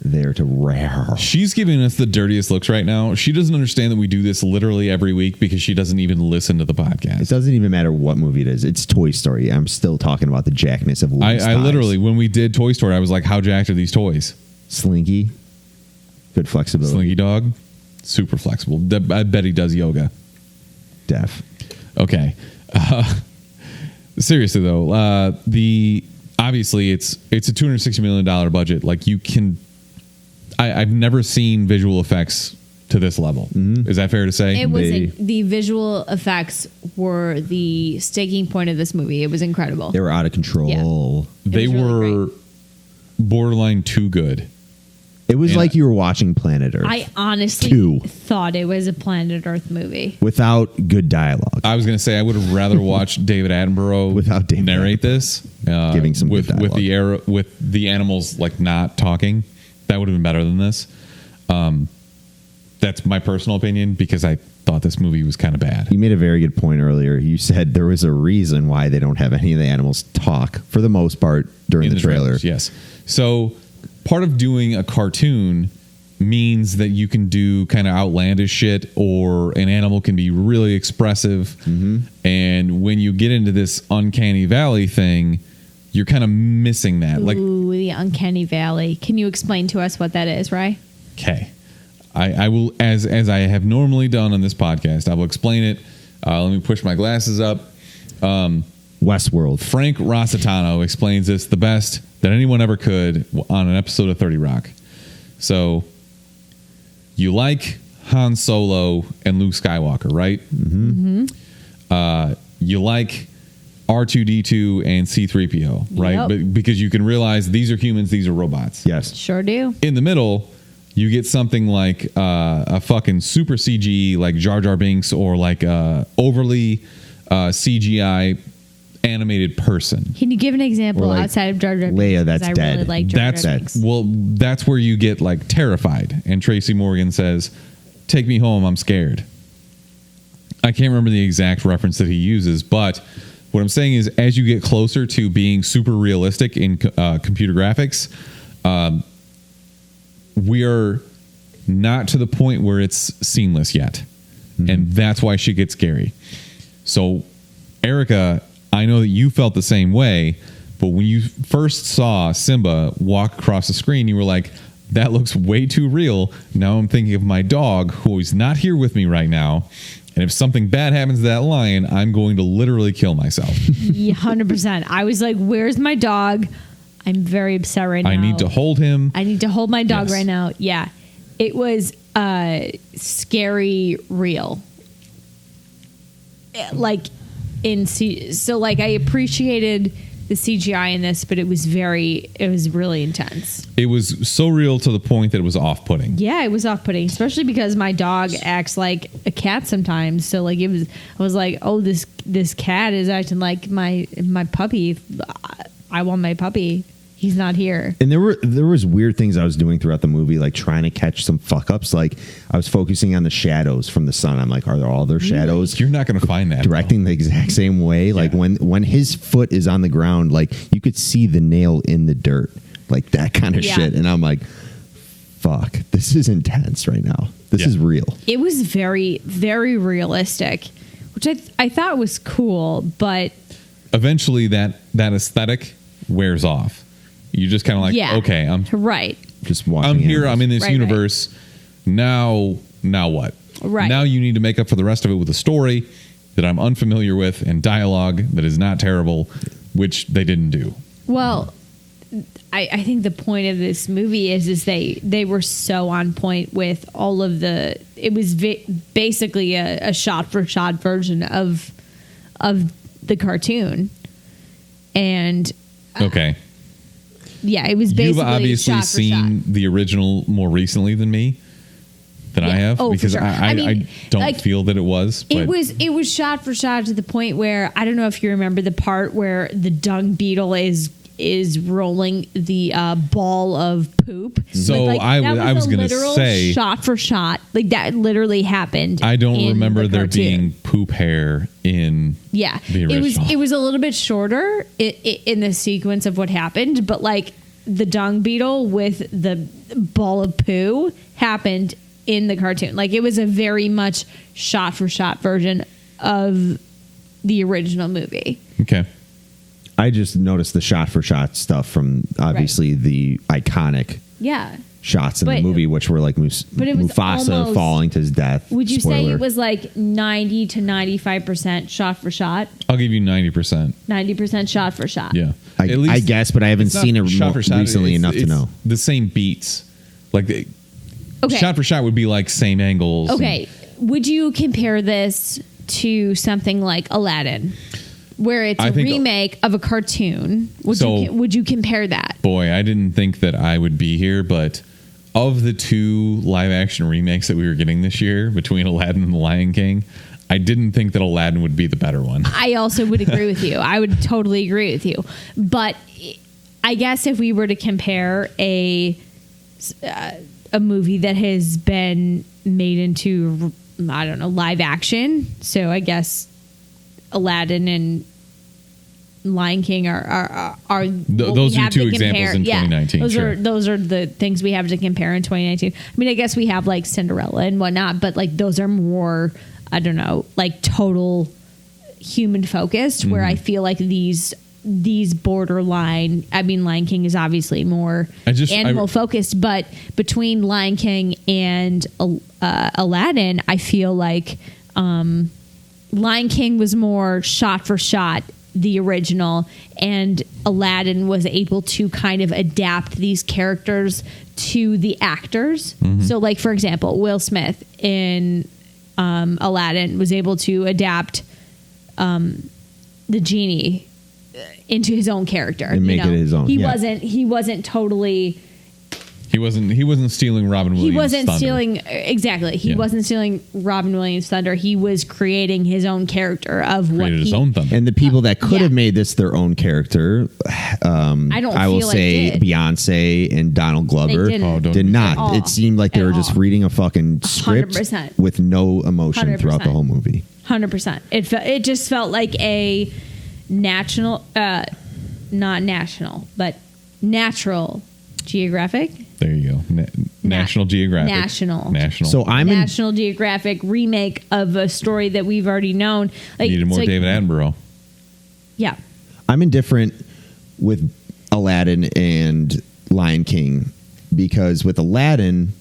there to rare. she's giving us the dirtiest looks right now. She doesn't understand that we do this literally every week because she doesn't even listen to the podcast. It doesn't even matter what movie it is. It's Toy Story. I'm still talking about the jackness of Woody's I thighs. literally, when we did Toy Story, I was like, how jacked are these toys? Slinky. Good flexibility. Slinky dog, super flexible. I bet he does yoga. Deaf. Okay. Seriously though, obviously it's a $260 million budget. Like you can, I've never seen visual effects to this level. Is that fair to say? It was They- the visual effects were the sticking point of this movie. It was incredible. They were out of control. They was really were borderline too good. It was Yeah. like you were watching Planet Earth I honestly Two. thought it was a Planet Earth movie. without good dialogue. I was going to say I would have rather watched David Attenborough Without David narrate this, Giving some with good with the animals like not talking. That would have been better than this. That's my personal opinion because I thought this movie was kind of bad. You made a very good point earlier. You said there was a reason why they don't have any of the animals talk for the most part during In the trailer. trailers, yes. So part of doing a cartoon means that you can do kind of outlandish shit, or an animal can be really expressive. Mm-hmm. And when you get into this uncanny valley thing, you're kind of missing that. Like, Ooh, the uncanny valley. Can you explain to us what that is, Rye? okay, I will, as I have normally done on this podcast, I will explain it. Let me push my glasses up. Westworld. Frank Rossitano explains this the best that anyone ever could on an episode of 30 Rock. So, you like Han Solo and Luke Skywalker, right? Mm-hmm. You like R2-D2 and C-3PO, right? Yep. But because you can realize these are humans, these are robots. Yes. Sure do. In the middle, you get something like a fucking super CG like Jar Jar Binks, or like overly CGI animated person. Can you give an example Or like outside of Jar Jar Binks? Leia that's 'Cause I dead. really like Jar That's Jar Binks. that's where you get like terrified. And Tracy Morgan says, "Take me home. I'm scared." I can't remember the exact reference that he uses, but what I'm saying is, as you get closer to being super realistic in computer graphics, we are not to the point where it's seamless yet, and that's why shit gets scary. So, Erica, I know that you felt the same way, But when you first saw Simba walk across the screen, you were like, that looks way too real. Now I'm thinking of my dog, who is not here with me right now. And if something bad happens to that lion, I'm going to literally kill myself. 100%. I was like, where's my dog? I'm very upset right now. I need to hold him. I need to hold my dog Yes. right now. Yeah. It was scary real. Like so like I appreciated the CGI in this, but it was really intense. It was so real to the point that it was off-putting. Yeah, it was off-putting, especially because my dog acts like a cat sometimes. So like I was like, oh, this cat is acting like my puppy. I want my puppy. He's not here. And there was weird things I was doing throughout the movie, like trying to catch some fuck ups. Like I was focusing on the shadows from the sun. I'm like, are there all their shadows? You're not going to find that. Directing the exact same way. Like when his foot is on the ground, like you could see the nail in the dirt, like that kind of shit. And I'm like, fuck, this is intense right now. This is real. It was very, very realistic, which I thought was cool, but Eventually that aesthetic wears off. You just kind of like, okay, I'm right. Just watching. I'm here. animals. I'm in this Right, universe. Now what? Right. Now you need to make up for the rest of it with a story that I'm unfamiliar with and dialogue that is not terrible, which they didn't do. Well, I think the point of this movie is they were so on point with all of it was basically a shot for shot version of the cartoon, and Okay. yeah, it was basically You've obviously shot for seen shot. the original more recently than me. Than I Yeah. have, Oh, for because sure. I mean, don't like, feel that it was. But It was shot for shot to the point where I don't know if you remember the part where the dung beetle is rolling the ball of poop. So Like, I that was a gonna literal say- shot for shot, like that literally happened. I don't in remember the there cartoon. being poop hair in Yeah, the original. it was a little bit shorter in the sequence of what happened, but like the dung beetle with the ball of poo happened in the cartoon. Like it was a very much shot for shot version of the original movie. Okay. I just noticed the shot for shot stuff from obviously the iconic Yeah. shots in But- the movie, which were like but it was Mufasa almost- falling to his death. Would you say Spoiler. it was like 90 to 95% shot for shot? I'll give you 90%. 90% shot for shot. Yeah. I guess, but I haven't it's not seen it shot for shot, recently enough to it's know. the same beats. Like Okay. shot for shot would be like same angles. Okay. Would you compare this to something like Aladdin, where it's I a think- remake of a cartoon? So- Would you compare that? Boy, I didn't think that I would be here, but of the two live action remakes that we were getting this year between Aladdin and The Lion King, I didn't think that Aladdin would be the better one. I also would agree with you. I would totally agree with you. But I guess if we were to compare a movie that has been made into, I don't know, live action, so I guess Aladdin and Lion King are what those we are have two to examples compare. in Yeah, 2019, sure. those are the things we have to compare in 2019. I mean, I guess we have like Cinderella and whatnot, but like those are more, I don't know, like total human focused. Where I feel like these borderline. I mean, Lion King is obviously more animal focused, but between Lion King and Aladdin, I feel like Lion King was more shot for shot, the original, and Aladdin was able to kind of adapt these characters to the actors. So, like for example, Will Smith in Aladdin was able to adapt the genie into his own character And make it his own, He yeah. wasn't totally. He wasn't stealing Robin Williams' He wasn't thunder. stealing exactly. He Yeah. wasn't stealing Robin Williams' thunder. He was creating his own character of what Created his he, own thunder. And the people that could yeah. have made this their own character, I don't. I will feel say like did. Beyonce and Donald Glover didn't. Oh, don't did do not. that. It seemed like they At were just all. reading a fucking script 100%. with no emotion throughout the 100%. whole movie. 100%. It just felt like a national, not national, but natural Geographic. There you go. National Geographic. National. So I'm in, National Geographic remake of a story that we've already known. Like Needed more it's like- David Attenborough. Yeah. I'm indifferent with Aladdin and Lion King, because with Aladdin,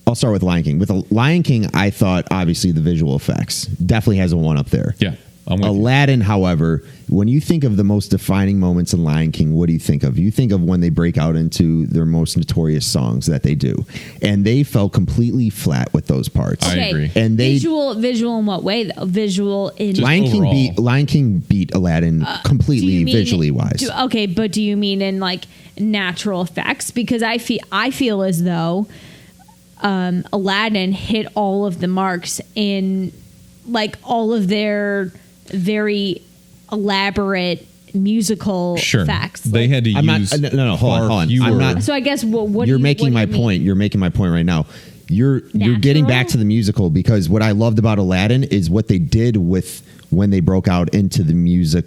I'll start with Lion King. With Lion King, I thought obviously the visual effects definitely has a one up there. Yeah. I'm with you. Aladdin, however, when you think of the most defining moments in Lion King, what do you think of? You think of when they break out into their most notorious songs that they do, and they fell completely flat with those parts. I agree. And they visual in what way though? Visual in Just overall. Lion King beat Aladdin completely do you mean- visually wise. Okay, but do you mean in like natural effects? Because I feel as though Aladdin hit all of the marks in like all of their very elaborate musical Sure. effects. They had to I'm not- use no, hold far on. fewer. I'm not- So I guess what You're do you- making what my do you mean? point. You're making my point right now. You're getting back Natural? to the musical, because what I loved about Aladdin is what they did with when they broke out into the music,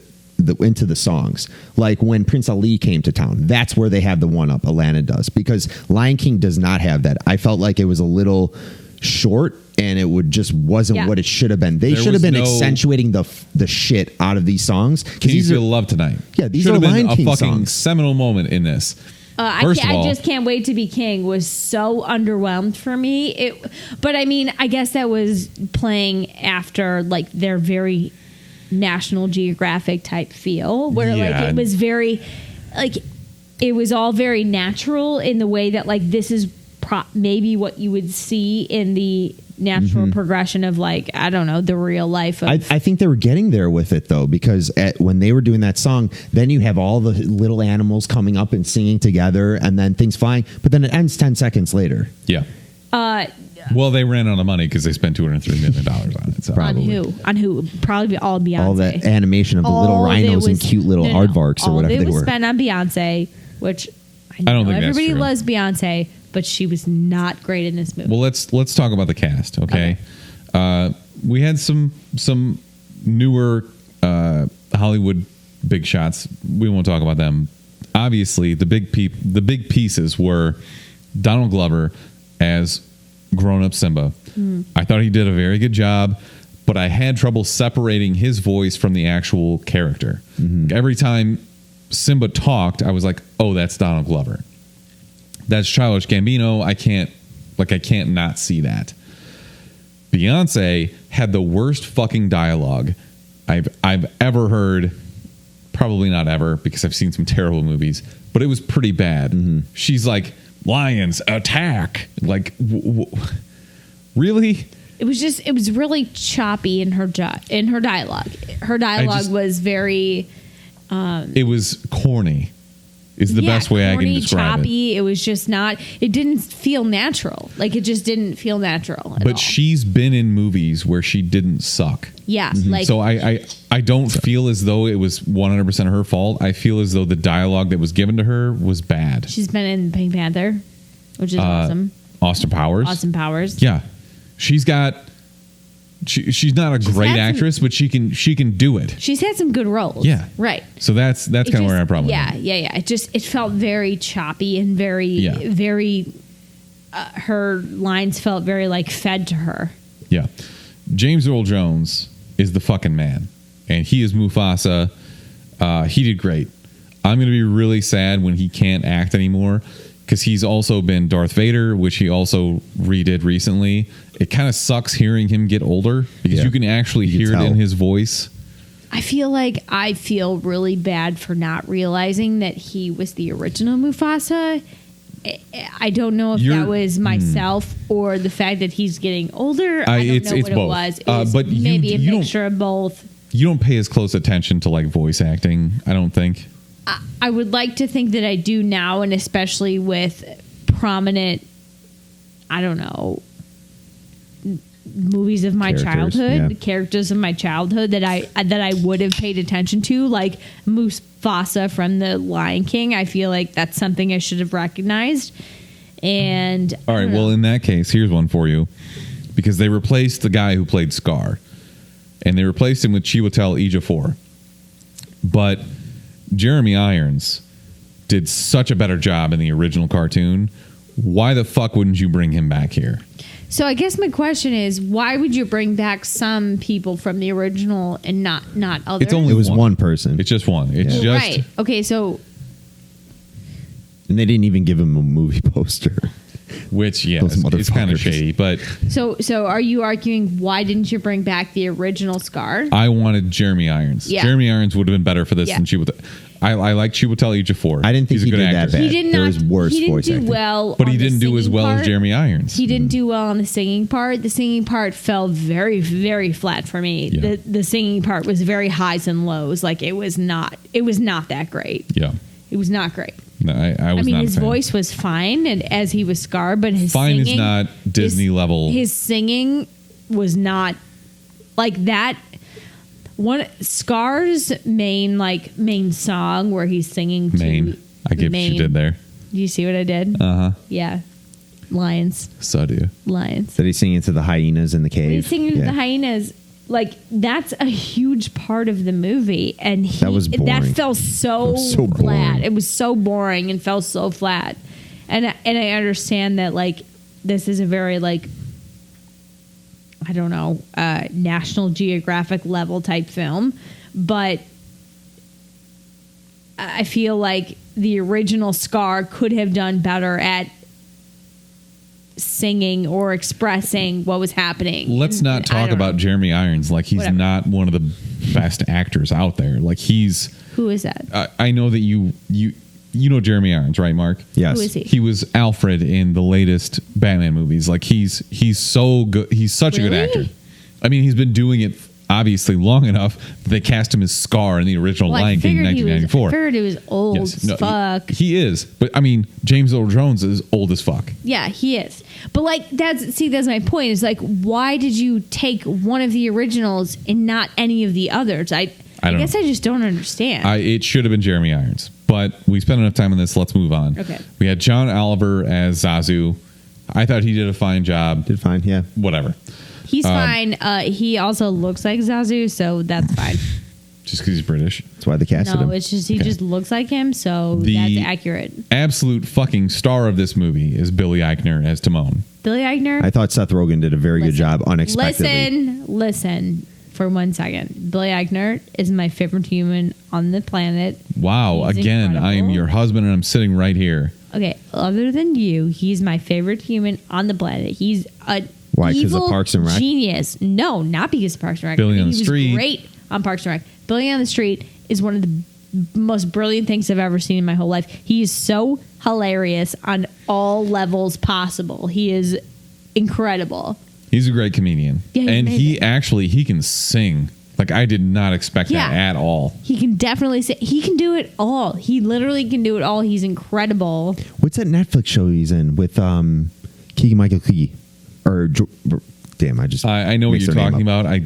into the songs. Like when Prince Ali came to town, that's where they have the one up. Aladdin does, because Lion King does not have that. I felt like it was a little short, and it wasn't Yeah. what it should have been. They There should have was been no- accentuating the shit out of these songs. 'Cause Can you these feel are, love tonight? Yeah, these Should are have been Lion a King fucking songs. seminal moment in this. First of I all, just can't wait to be king was so underwhelmed for me. But I mean, I guess that was playing after like their very National Geographic type feel, where Yeah. like it was very, like it was all very natural in the way that like this is maybe what you would see in the natural progression of like, I don't know, the real life of I think they were getting there with it though, because when they were doing that song, then you have all the little animals coming up and singing together, and then things flying, but then it ends 10 seconds later. yeah. Well, they ran out of money because they spent $203 million on it. So. Probably. on who probably all Beyonce. All that animation of the little All of it rhinos and was- cute little aardvarks or all whatever of it they was were. spent on Beyonce, which I know don't think that's everybody true. loves Beyonce, but she was not great in this movie. Well, let's talk about the cast, okay? We had some newer Hollywood big shots. We won't talk about them. Obviously, the big pieces were Donald Glover as grown-up Simba. I thought he did a very good job, but I had trouble separating his voice from the actual character. Every time Simba talked, I was like, "Oh, that's Donald Glover. That's Childish Gambino. I can't not see that." Beyonce had the worst fucking dialogue I've ever heard. Probably not ever, because I've seen some terrible movies, but it was pretty bad. She's like, "Lions attack!" Like, really? It was really choppy in her dialogue. Her dialogue was very It was corny. Is the best way I can corny, describe it. choppy. It was just not. It didn't feel natural. Like it just didn't feel natural. At But all. she's been in movies where she didn't suck. yeah, like So I don't feel as though it was 100% her fault. I feel as though the dialogue that was given to her was bad. she's been in Pink Panther, which is awesome. Austin Powers. Austin Powers. Yeah. She's not a great had some- actress, but she can do it. She's had some good roles. Yeah. right. So that's kind of where I probably Yeah. It felt very choppy and very very. Her lines felt very like fed to her. Yeah. James Earl Jones is the fucking man, and he is Mufasa. He did great. I'm going to be really sad when he can't act anymore, because he's also been Darth Vader, which he also redid recently. It kind of sucks hearing him get older, because you can actually You can hear it tell. in his voice. I feel really bad for not realizing that he was the original Mufasa. I don't know if that was myself or the fact that he's getting older. I don't it's know what both. it was. It was But maybe a you don't- mixture of both. You don't pay as close attention to like voice acting, I don't think. I would like to think that I do now, and especially with prominent, I don't know, movies of my Characters, childhood, yeah. characters of my childhood that I would have paid attention to, like Mufasa from The Lion King. I feel like that's something I should have recognized. And All right, well, in that case, here's one for you, because they replaced the guy who played Scar, and they replaced him with Chiwetel Ejiofor. But Jeremy Irons did such a better job in the original cartoon. Why the fuck wouldn't you bring him back here? So I guess my question is, why would you bring back some people from the original and not others? It's only It was one person. It's just one. It's Yeah. just right. Okay, so And they didn't even give him a movie poster. which yeah, Those it's kind of motherfuckers. shady. But so are you arguing why didn't you bring back the original Scar? I wanted Jeremy Irons. Yeah. Jeremy Irons would have been better for this Yeah. than Chiwetel. I like Chiwetel Ejiofor. I didn't think He's a he good did actor. that bad. He did There not. was worse he didn't voice do acting. well, But on he the didn't do as singing well as part. Jeremy Irons. He didn't do well on the singing part. The singing part fell very, very flat for me. Yeah. The singing part was very highs and lows. Like it was not that great. Yeah. It was not great. No, I was I mean, not a his fan. voice was fine, and as he was Scar, but his Fine is singing, not Disney level. His singing was not like that. One Scar's main song where he's singing to Maine. I get what you did there. Do you see what I did? Uh huh. Yeah, lions. So do you. Lions. That he's singing to the hyenas in the cave. He's singing to Yeah. the hyenas. Like that's a huge part of the movie, and That was boring. that fell so, It was so flat. boring. It was so boring and fell so flat. And I understand that like this is a very like I don't know National Geographic level type film, but I feel like the original Scar could have done better at singing or expressing what was happening. Let's not I talk don't know. about Jeremy Irons like he's Whatever. not one of the best actors out there. Like he's. Who is that? I know that you know Jeremy Irons, right, Mark? Yes. Who is he? He was Alfred in the latest Batman movies. Like he's so good. He's such a good Really? actor. I mean, he's been doing it obviously long enough that they cast him as Scar in the original Well, I Lion King in figured he was. 1994. I figured he was old as fuck. He is. But I mean, James Earl Jones is old as fuck. Yeah, he is. But like that's my point. Is like why did you take one of the originals and not any of the others? I don't guess know. I just don't understand. It should have been Jeremy Irons. But we spent enough time on this. Let's move on. Okay. We had John Oliver as Zazu. I thought he did a fine job. Did fine, yeah. Whatever. He's fine. He also looks like Zazu, so that's fine. Just because he's British. That's why they casted him. No, it's just he Okay. just looks like him, so The- that's accurate. Absolute fucking star of this movie is Billy Eichner as Timon. Billy Eichner. I thought Seth Rogen did a very good job unexpectedly. Listen for 1 second. Billy Eichner is my favorite human on the planet. Wow. He's Again, I am incredible. your husband and I'm sitting right here. Okay, other than you, he's my favorite human on the planet. He's a Why, 'cause of evil Parks and Rec? genius. No, not because of Parks and Rec. Billy on the he Street. was great on Parks and Rec. Billy on the Street is one of the most brilliant things I've ever seen in my whole life. He is so hilarious on all levels possible. He is incredible. He's a great comedian. Yeah, he's and he amazing. actually, he can sing. Like, I did not expect Yeah. that at all. He can definitely say he can do it all. He literally can do it all. He's incredible. What's that Netflix show he's in with Keegan-Michael Key? Damn, I just I know what mixed you're their name talking up. about.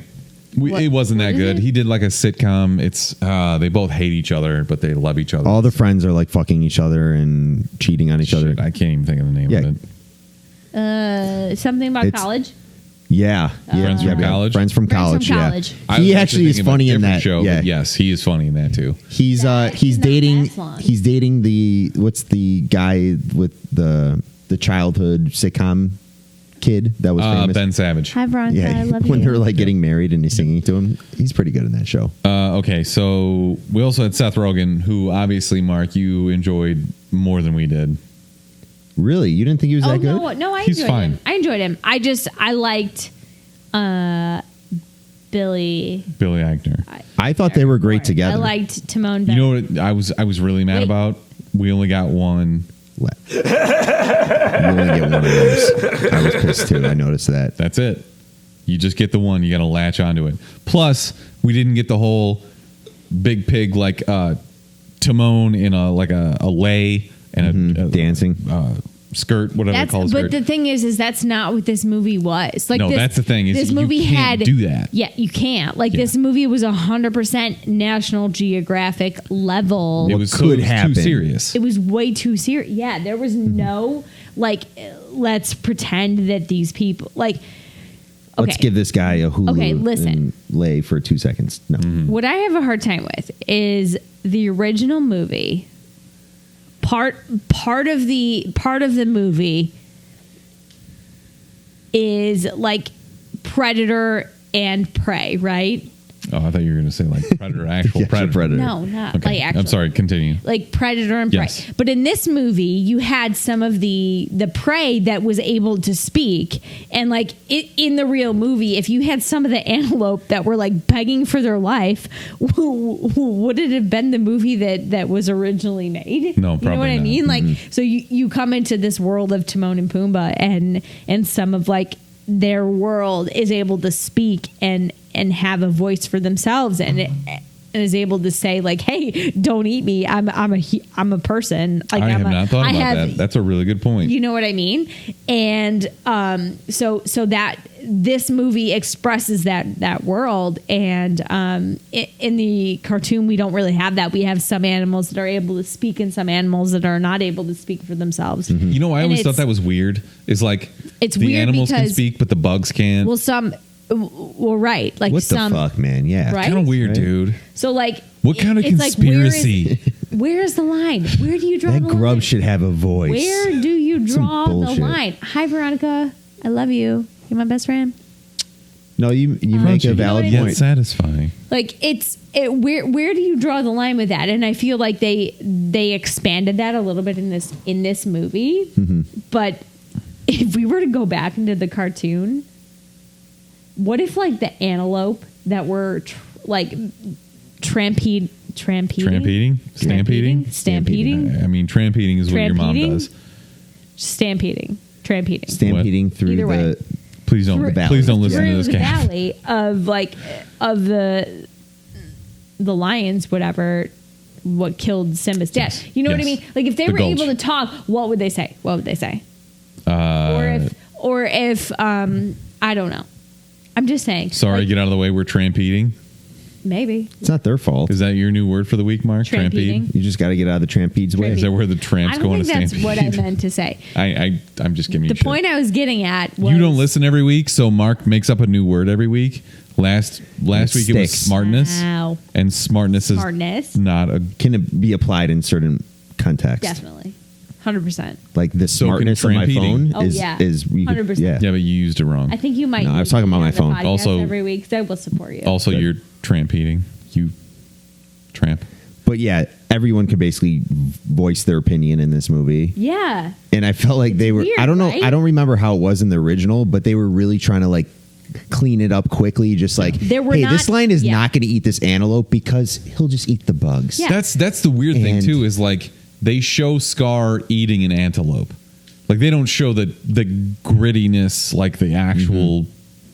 What- It wasn't what that is good. it? He did like a sitcom. It's they both hate each other, but they love each other. All the friends are like fucking each other and cheating on each other. Shit, I can't even think of the name Yeah. of it. Something about It's- college. Yeah, yeah, Friends from College? Friends from Friends from college. Yeah, College. I was he actually is thinking about a funny in different that. show. Yeah, But yes, he is funny in that too. he's That he's did not dating last long. he's dating the what's the guy with the childhood sitcom kid that was famous. Ben Savage. Hi, Veronica. Yeah, I love when you. they're like getting married and he's singing to him, he's pretty good in that show. Okay, so we also had Seth Rogen, who obviously, Mark, you enjoyed more than we did. Really, you didn't think he was Oh that good? no, I He's enjoyed fine. him. I enjoyed him. I liked Billy. Billy Eichner. I thought they were great together. I liked Timon. You know what I was really mad Wait. about? We only got one. You only get one of those. I was pissed too. I noticed that. That's it. You just get the one. You got to latch onto it. Plus, we didn't get the whole big pig like Timon in a lay and a Dancing. skirt, whatever they That's call it. but the thing is that's not what this movie was. Like No, this, that's the thing, is this you movie can't had do that. Yeah, you can't. Like Yeah. this movie was 100% National Geographic level. It What was could happen? too serious. It was way too serious. Yeah, there was no like let's pretend that these people like Let's give this guy a Hulu Okay, listen. and lay for 2 seconds. No. What I have a hard time with is the original movie. Part of the movie is like predator and prey, right? Oh, I thought you were going to say like predator, actual predator. No, not Okay. like actual. I'm sorry. Continue. Like predator and prey. Yes. But in this movie, you had some of the prey that was able to speak, and like in the real movie, if you had some of the antelope that were like begging for their life, would it have been the movie that was originally made? No, you know probably what I not. mean? Like, so you come into this world of Timon and Pumbaa, and some of like their world is able to speak and have a voice for themselves, and is able to say like, "Hey, don't eat me. I'm a person." Like, I have not thought about that. That's a really good point. You know what I mean? And so that this movie expresses that world, and in the cartoon we don't really have that. We have some animals that are able to speak and some animals that are not able to speak for themselves. You know, I And always thought that was weird. Is like It's the weird animals can because- speak, but the bugs can't. Well, right. Like What some, the fuck, man? Yeah. Right? Kind of weird, Right. dude. So like, What kind of it's like, conspiracy? where is the line? Where do you draw That the line? grub should have a voice. Where do you Some draw the bullshit. line? Hi, Veronica. I love you. You're my best friend. No, you make a valid You know what I mean? Yet point. satisfying. Like where do you draw the line with that? And I feel like they expanded that a little bit in this movie. Mm-hmm. But if we were to go back into the cartoon, what if like the antelope that were stampeding? I mean, trampeding is what your mom Trampeding? does. Stampeding. Stampeding through Either way. the. Please don't. Through- Please don't listen Through to this the guy. valley of the lions, whatever, what killed Simba's dad. Yes. You know what I Yes. mean? Like if they The were gulch. able to talk, what would they say? Or if I don't know. I'm just saying. Sorry, like, get out of the way. We're trampeding. maybe It's not their fault. Is that your new word for the week, Mark? Trampeding. You just got to get out of the trampede's way. Is that where the I tramps don't go on a think that's stampede? what I meant to say. I'm just giving you The shit. point I was getting at was You don't listen every week, so Mark makes up a new word every week. Last week it was sticks. smartness, Wow. and smartness Smartness. is not a. Can it be applied in certain contexts? Definitely. 100%. Like the So can smartness of my trampeding. phone Oh, is yeah. we could- 100%. Yeah. Yeah, but you used it wrong. I think you might No, I was need talking to about be my on the phone. podcast Also- every week, so I will support you. Also, you're trampeding. You tramp. But yeah, everyone could basically voice their opinion in this movie. Yeah. And I felt like they were weird, I don't know, right? I don't remember how it was in the original, but they were really trying to like clean it up quickly, just like, There were hey, not- this lion is yeah. not going to eat this antelope because he'll just eat the bugs. Yeah. That's the weird thing And- too. Is like they show Scar eating an antelope. Like they don't show the grittiness, like the actual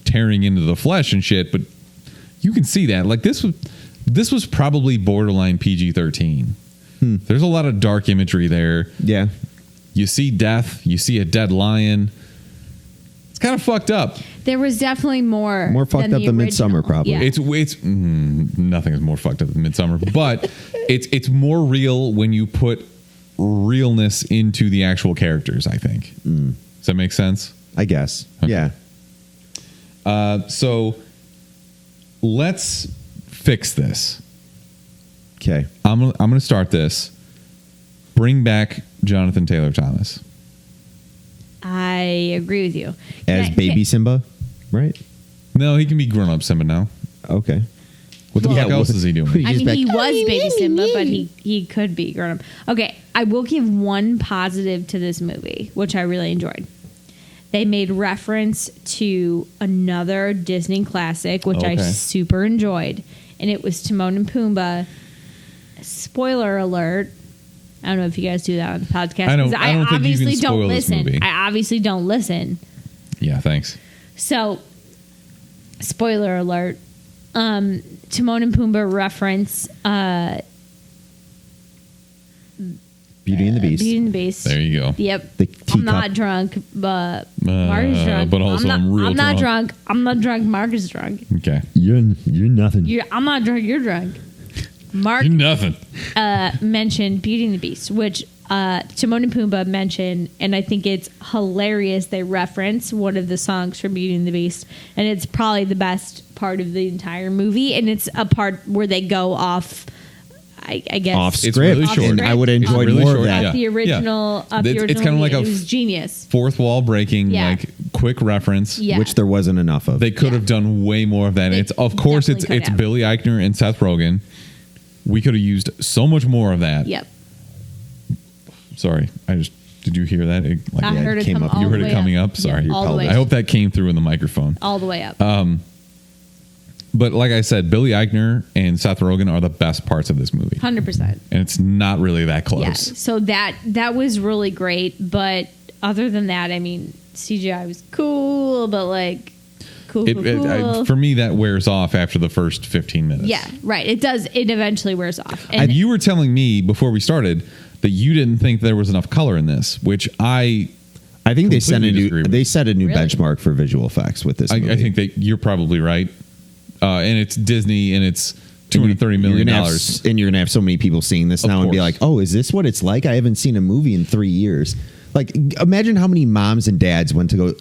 tearing into the flesh and shit. But you can see that. Like this was probably borderline PG-13. There's a lot of dark imagery there. Yeah. You see death. You see a dead lion. It's kind of fucked up. There was definitely more fucked up the than Midsummer, original. probably. Yeah. It's nothing is more fucked up than Midsummer, but it's more real when you put realness into the actual characters. I think. Does that make sense? I guess. Okay. Yeah. So let's fix this. Okay. I'm gonna start this. Bring back Jonathan Taylor Thomas. I agree with you. As baby Simba, right? No, he can be grown up Simba now. Okay. What the Yeah, fuck else what- is he doing? He's I mean, back- he was baby Simba, but he could be grown up. Okay, I will give one positive to this movie, which I really enjoyed. They made reference to another Disney classic, which I Okay. super enjoyed, and it was Timon and Pumbaa. Spoiler alert. I don't know if you guys do that on the podcast. I don't 'cause think you can obviously spoil don't this listen. movie. I obviously don't listen. Yeah, thanks. So, spoiler alert. Timon and Pumbaa reference Beauty and the Beast. Beauty and the Beast. There you go. Yep. The I'm not teacup. drunk, but Mark is drunk. but also I'm real I'm not drunk. drunk. I'm not drunk. Mark is drunk. Okay. You're nothing. I'm not drunk. You're drunk. Mark You're nothing. mentioned Beauty and the Beast, which Timon and Pumbaa mentioned, and I think it's hilarious. They reference one of the songs from Beauty and the Beast, and it's probably the best part of the entire movie. And it's a part where they go off, I guess, Off It's script. really short. And I would have enjoyed really more short, of that. yeah. off the original. Yeah. Off the It's original kinda like movie. a It was genius. Fourth wall breaking, Yeah. like quick reference. Yeah. which there wasn't enough of. They could have done way more of that. They It's of course it's definitely could have. Billy Eichner and Seth Rogen. We could have used so much more of that. Yep. Sorry, did you hear that? I heard it came come up. all You the heard way it coming up. up. Sorry, Yeah, all the way. I hope that came through in the microphone. all the way up. But like I said, Billy Eichner and Seth Rogen are the best parts of this movie, 100%. and it's not really that close. Yeah. So that was really great, but other than that, I mean, CGI was cool, but like cool. For me, that wears off after the first 15 minutes. Yeah, right. It does. It eventually wears off. And You were telling me before we started that you didn't think there was enough color in this, which I think they set a completely new disagree with. they set a new Really? benchmark for visual effects with this movie. I think that you're probably right. And it's Disney, and it's $230 million. And you're gonna have so many people seeing this Of now and be course. like, "Oh, is this what it's like? I haven't seen a movie in 3 years." Like, imagine how many moms and dads went to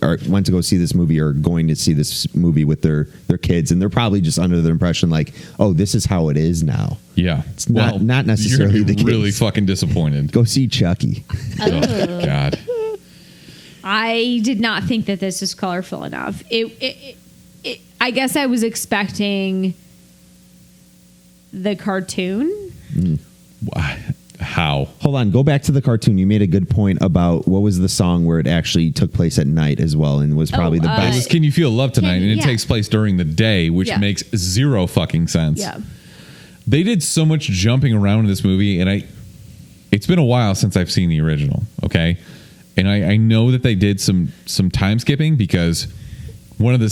go see this movie or going to see this movie with their kids, and they're probably just under the impression like, "Oh, this is how it is now." Yeah, It's not necessarily you're gonna be the really case. fucking disappointed. Go see Chucky. Oh, God. I did not think that this was colorful enough. I guess I was expecting the cartoon. How? Hold on, go back to the cartoon. You made a good point about what was the song where it actually took place at night as well, and was probably the Oh, This best. is Can You Feel Love Tonight? And it yeah. takes place during the day, which Yeah. makes zero fucking sense. Yeah. They did so much jumping around in this movie, and it's been a while since I've seen the original, okay? And I know that they did some time skipping, because one of the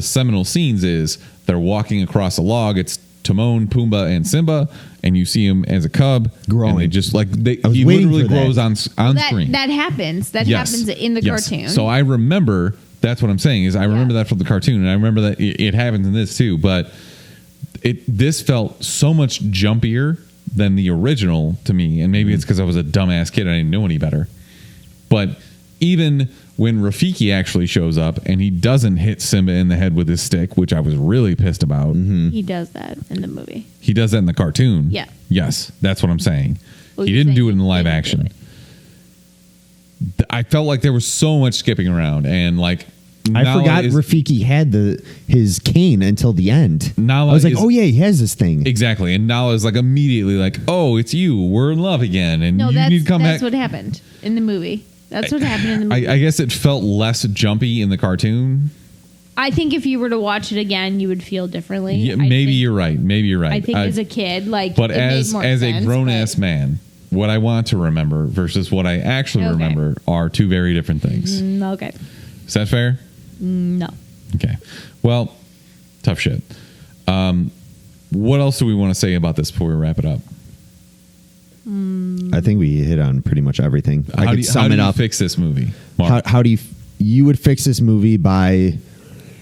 seminal scenes is they're walking across a log. It's Timon, Pumbaa, and Simba, and you see him as a cub Growing. And they just like I was he waiting literally for that. grows on That screen. that happens. That Yes. happens in the Yes. cartoon. So I remember. That's what I'm saying is I remember that from the cartoon, and I remember that it happens in this too. But this felt so much jumpier than the original to me, and maybe it's because I was a dumbass kid and I didn't know any better. But even when Rafiki actually shows up and he doesn't hit Simba in the head with his stick, which I was really pissed about. He does that in the movie. He does that in the cartoon. Yeah. Yes, that's what I'm saying. Well, He you're didn't do saying it in the live he didn't action. do it. I felt like there was so much skipping around, and like I Nala forgot is- Rafiki had his cane until the end. Nala I was like, is- "Oh yeah, he has this thing." Exactly, and Nala is like immediately like, "Oh, it's you. We're in love again, and No, you that's need to come that's back." what happened in the movie. That's what happened in the movie. I guess it felt less jumpy in the cartoon. I think if you were to watch it again, you would feel differently. Yeah, I maybe think- you're right. Maybe you're right. I think as a kid, like, but it made as more a sense, grown but- ass man, what I want to remember versus what I actually Okay. remember are two very different things. Okay, Is that fair? no. Okay. Well, tough shit. What else do we want to say about this before we wrap it up? I think we hit on pretty much everything. I How could do sum it you up. fix this movie, Mark? How do you would fix this movie by?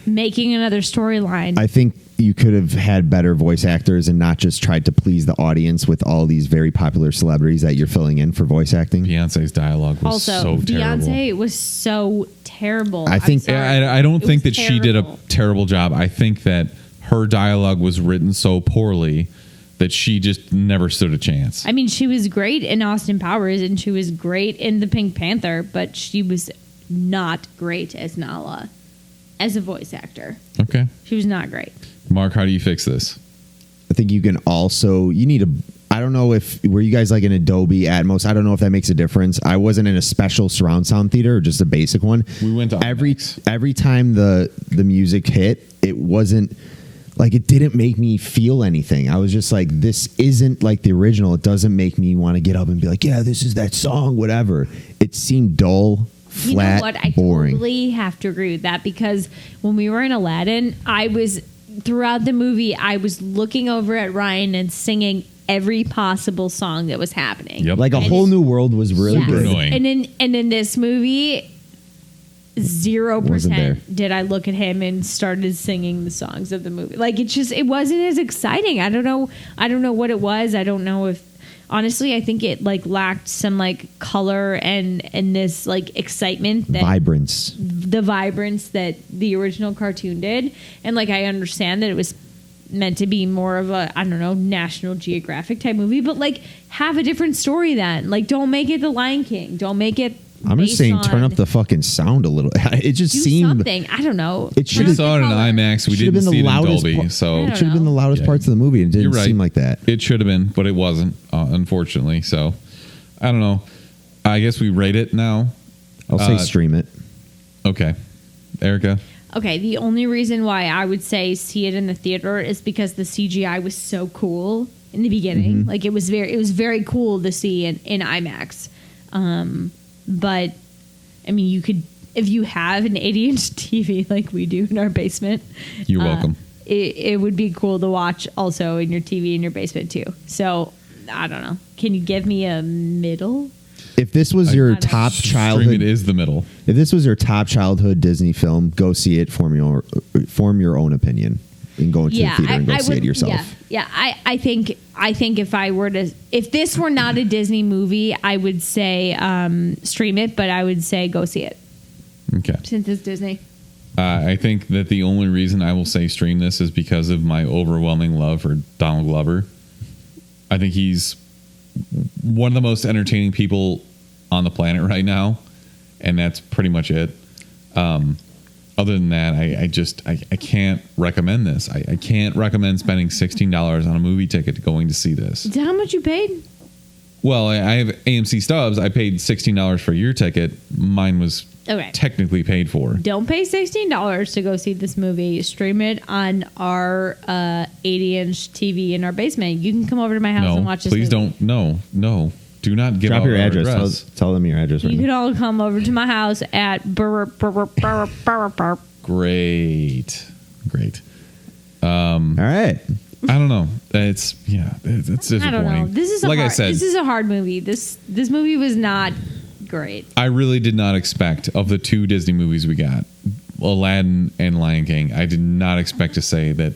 Making another storyline. I think you could have had better voice actors and not just tried to please the audience with all these very popular celebrities that you're filling in for voice acting. Beyonce's dialogue was Also, so terrible. Beyonce was so terrible. I I'm think- sorry. I don't It think was that she did a terrible. terrible job. I think that her dialogue was written so poorly that she just never stood a chance. I mean, she was great in Austin Powers and she was great in The Pink Panther, but she was not great as Nala, as a voice actor. Okay. She was not great. Mark, how do you fix this? I think you can also you need a. I don't know if were you guys like an Adobe Atmos. I don't know if that makes a difference. I wasn't in a special surround sound theater or just a basic one. We went to every IMAX. time the music hit. It wasn't like it didn't make me feel anything. I was just like, this isn't like the original. It doesn't make me want to get up and be like, yeah, this is that song, whatever. It seemed dull, You flat, know what? I boring. totally have to agree with that because when we were in Aladdin, throughout the movie, I was looking over at Ryan and singing every possible song that was happening. Yep. Like a And whole it's- new world was really Yes. good. annoying. And in this movie, Wasn't there. 0% did I look at him and started singing the songs of the movie. Like it wasn't as exciting. I don't know what it was. I don't know if honestly I think it like lacked some like color and this like excitement that Vibrance. the vibrance that the original cartoon did. And like I understand that it was meant to be more of a, I don't know, National Geographic type movie, but like have a different story then. Like don't make it The Lion King. Don't make it I'm just saying, turn up the fucking sound a little. It just do seemed something. I don't know. It should We have saw it in IMAX. We should have didn't been see the it in loudest Dolby. part. So I It should have been the loudest Yeah. parts of the movie. It You're didn't right. seem like that. It should have been, but it wasn't, unfortunately. So I don't know. I guess we rate it now. I'll say stream it. Okay. Erica? Okay, the only reason why I would say see it in the theater is because the CGI was so cool in the beginning. Like it was very cool to see in IMAX. But I mean, you could, if you have an 80-inch TV like we do in our basement, You're welcome. it would be cool to watch also in your TV in your basement too. So I don't know. Can you give me a middle? If this was your don't know. top Stream childhood, it is the middle. if this was your top childhood Disney film, go see it. Form your own opinion and go into the theater and go see it yourself. Yeah. I think if this were not a Disney movie, I would say stream it, but I would say go see it Okay. since it's Disney. I think that the only reason I will say stream this is because of my overwhelming love for Donald Glover. I think he's one of the most entertaining people on the planet right now, and that's pretty much it. Other than that, I can't recommend this. I can't recommend spending $16 on a movie ticket going to see this. Is that how much you paid? Well, I have AMC stubs. I paid $16 for your ticket. Mine was Okay. technically paid for. Don't pay $16 to go see this movie. Stream it on our 80-inch TV in our basement. You can come over to my house and No, watch this please movie. don't. No. Do not give Drop out your our address. Tell them your address. Right You now. can all come over to my house at Great. All right. I don't know. It's disappointing. I don't know. This is I said, this is a hard movie. This movie was not great. I really did not expect, of the two Disney movies we got, Aladdin and Lion King, I did not expect to say that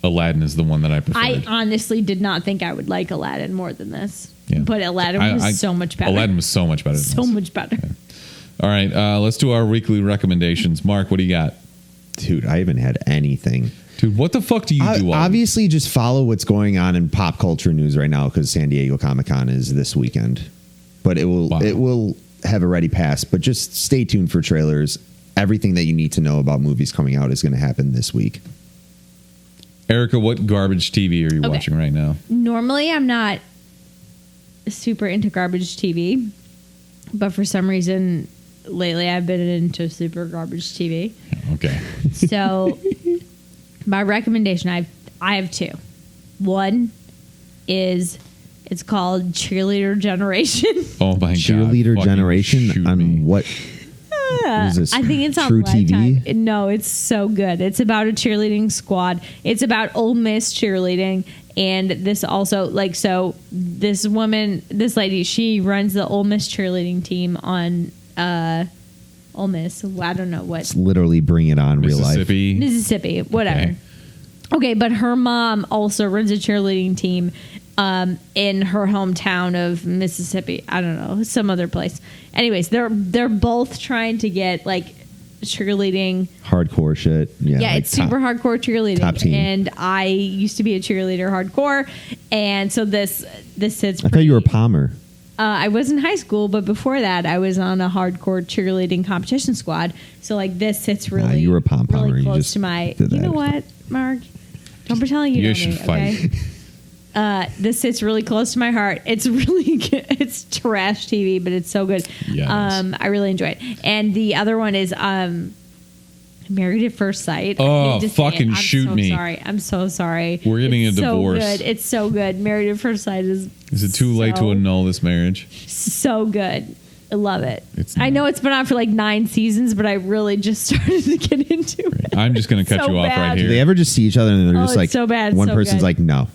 Aladdin is the one that I preferred. I honestly did not think I would like Aladdin more than this. Yeah. But Aladdin was so much better. Aladdin was so much better than so this. much better. All right, let's do our weekly recommendations. Mark, what do you got? Dude, I haven't had anything. Dude, what the fuck do you do? Obviously, just follow what's going on in pop culture news right now because San Diego Comic-Con is this weekend. But it will have already passed. But just stay tuned for trailers. Everything that you need to know about movies coming out is going to happen this week. Erica, what garbage TV are you Okay. watching right now? Normally, I'm not super into garbage TV. But for some reason, lately, I've been into super garbage TV. Okay. So, my recommendation, I have two. One is, it's called Cheerleader Generation. Oh my god. Cheerleader Fucking Generation shoot on me. what? Is this I think it's on True Lifetime. TV? No, it's so good. It's about a cheerleading squad. It's about Ole Miss cheerleading. And this also, this woman, this lady, she runs the Ole Miss cheerleading team on Ole Miss. I don't know what. It's literally Bring It On real life. Mississippi, whatever. Okay, but her mom also runs a cheerleading team in her hometown of Mississippi. I don't know, some other place. Anyways, they're both trying to get cheerleading. Hardcore shit. Yeah, like it's super hardcore cheerleading. top team. And I used to be a cheerleader hardcore, and so this sits. I thought you were a Palmer. I was in high school, but before that, I was on a hardcore cheerleading competition squad. So this sits really, you were a pom-pommer. really You close just to my. did You know that. what, Mark? Don't pretend you know should me. fight. Okay. This sits really close to my heart. It's really good. It's trash TV, but it's so good. Yes. I really enjoy it. And the other one is Married at First Sight. Oh, I hate to say it. fucking I'm shoot so me. Sorry. I'm so sorry. We're getting It's a so divorce. Good. It's so good. Married at First Sight is Is it too late to so- annul this marriage? so good. I love it. It's I not. know it's been on for 9 seasons, but I really just started to get into it. I'm just going to cut So you off bad. right Do here. they ever just see each other and they're Oh, just it's like so bad, one so person's good. like no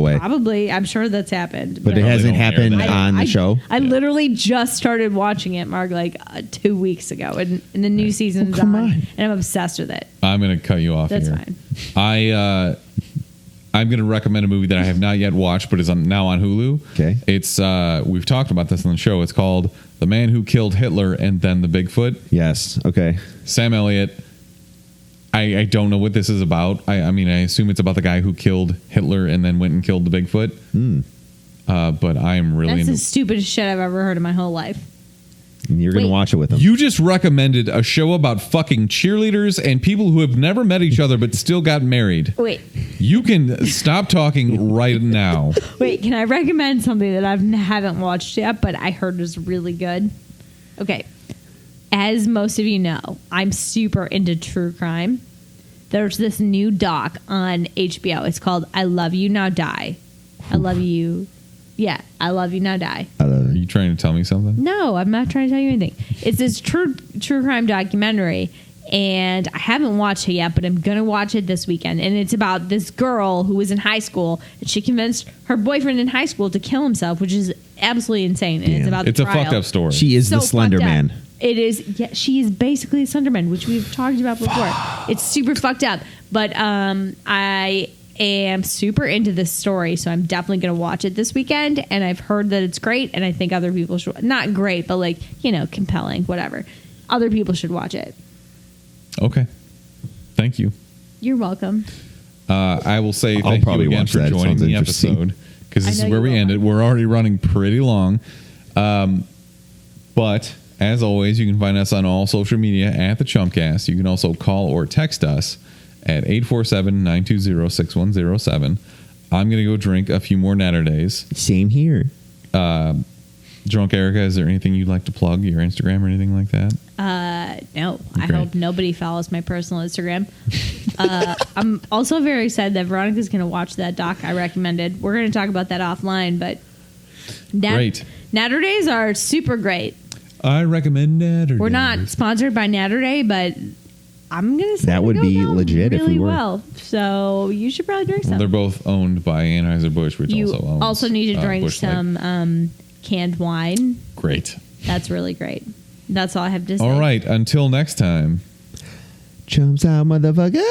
way, Probably. I'm sure that's happened. but it No, they hasn't don't air happened that. on the show. I literally just started watching it, Mark, 2 weeks ago, and the new season's come on, on. and I'm obsessed with it. I'm going to cut you off That's here. fine. I'm going to recommend a movie that I have not yet watched, but is now on Hulu. Okay. It's we've talked about this on the show. It's called The Man Who Killed Hitler and Then the Bigfoot. Yes. Okay. Sam Elliott. I don't know what this is about. I mean, I assume it's about the guy who killed Hitler and then went and killed the Bigfoot. But I'm really That's into the stupidest shit I've ever heard in my whole life. And you're going to Wait. watch it with them. You just recommended a show about fucking cheerleaders and people who have never met each other but still got married. Wait, You can stop talking right now. wait. Can I recommend something that I haven't watched yet, but I heard is really good? Okay. As most of you know, I'm super into true crime. There's this new doc on HBO. It's called "I Love You Now Die." I love you. Yeah, I love you now die. I love Are it. you trying to tell me something? No, I'm not trying to tell you anything. It's this true crime documentary, and I haven't watched it yet, but I'm gonna watch it this weekend. And it's about this girl who was in high school, and she convinced her boyfriend in high school to kill himself, which is absolutely insane. And it's Damn. about It's the a trial. fucked up story. She is So the Slender fucked up. Man. It is. Yeah, she is basically a Slender Man, which we've talked about before. It's super fucked up, but I am super into this story, so I'm definitely going to watch it this weekend. And I've heard that it's great, and I think other people should. Not great, but like, compelling, whatever. Other people should watch it. Okay. Thank you. You're welcome. I will say I'll thank you probably again watch for that. It joining sounds the interesting. episode because this I is know where you we will. ended. We're already running pretty long. But as always, you can find us on all social media at the Chumpcast. You can also call or text us at 847-920-6107. I'm going to go drink a few more Natterdays. Same here. Drunk Erica, is there anything you'd like to plug? Your Instagram or anything like that? No, I Okay. hope nobody follows my personal Instagram. I'm also very excited that Veronica's going to watch that doc I recommended. We're going to talk about that offline, but Great. Natterdays are super great. I recommend Natterdays. We're not sponsored by Natterday, but I'm going to say That they would go be down legit if we really were. well. So you should probably drink Well, some. they're both owned by Anheuser-Busch, which You also owns also need to drink Busch Light. some canned wine. Great. That's really great. That's all I have to say. All right. Until next time. Chumps out, motherfucker.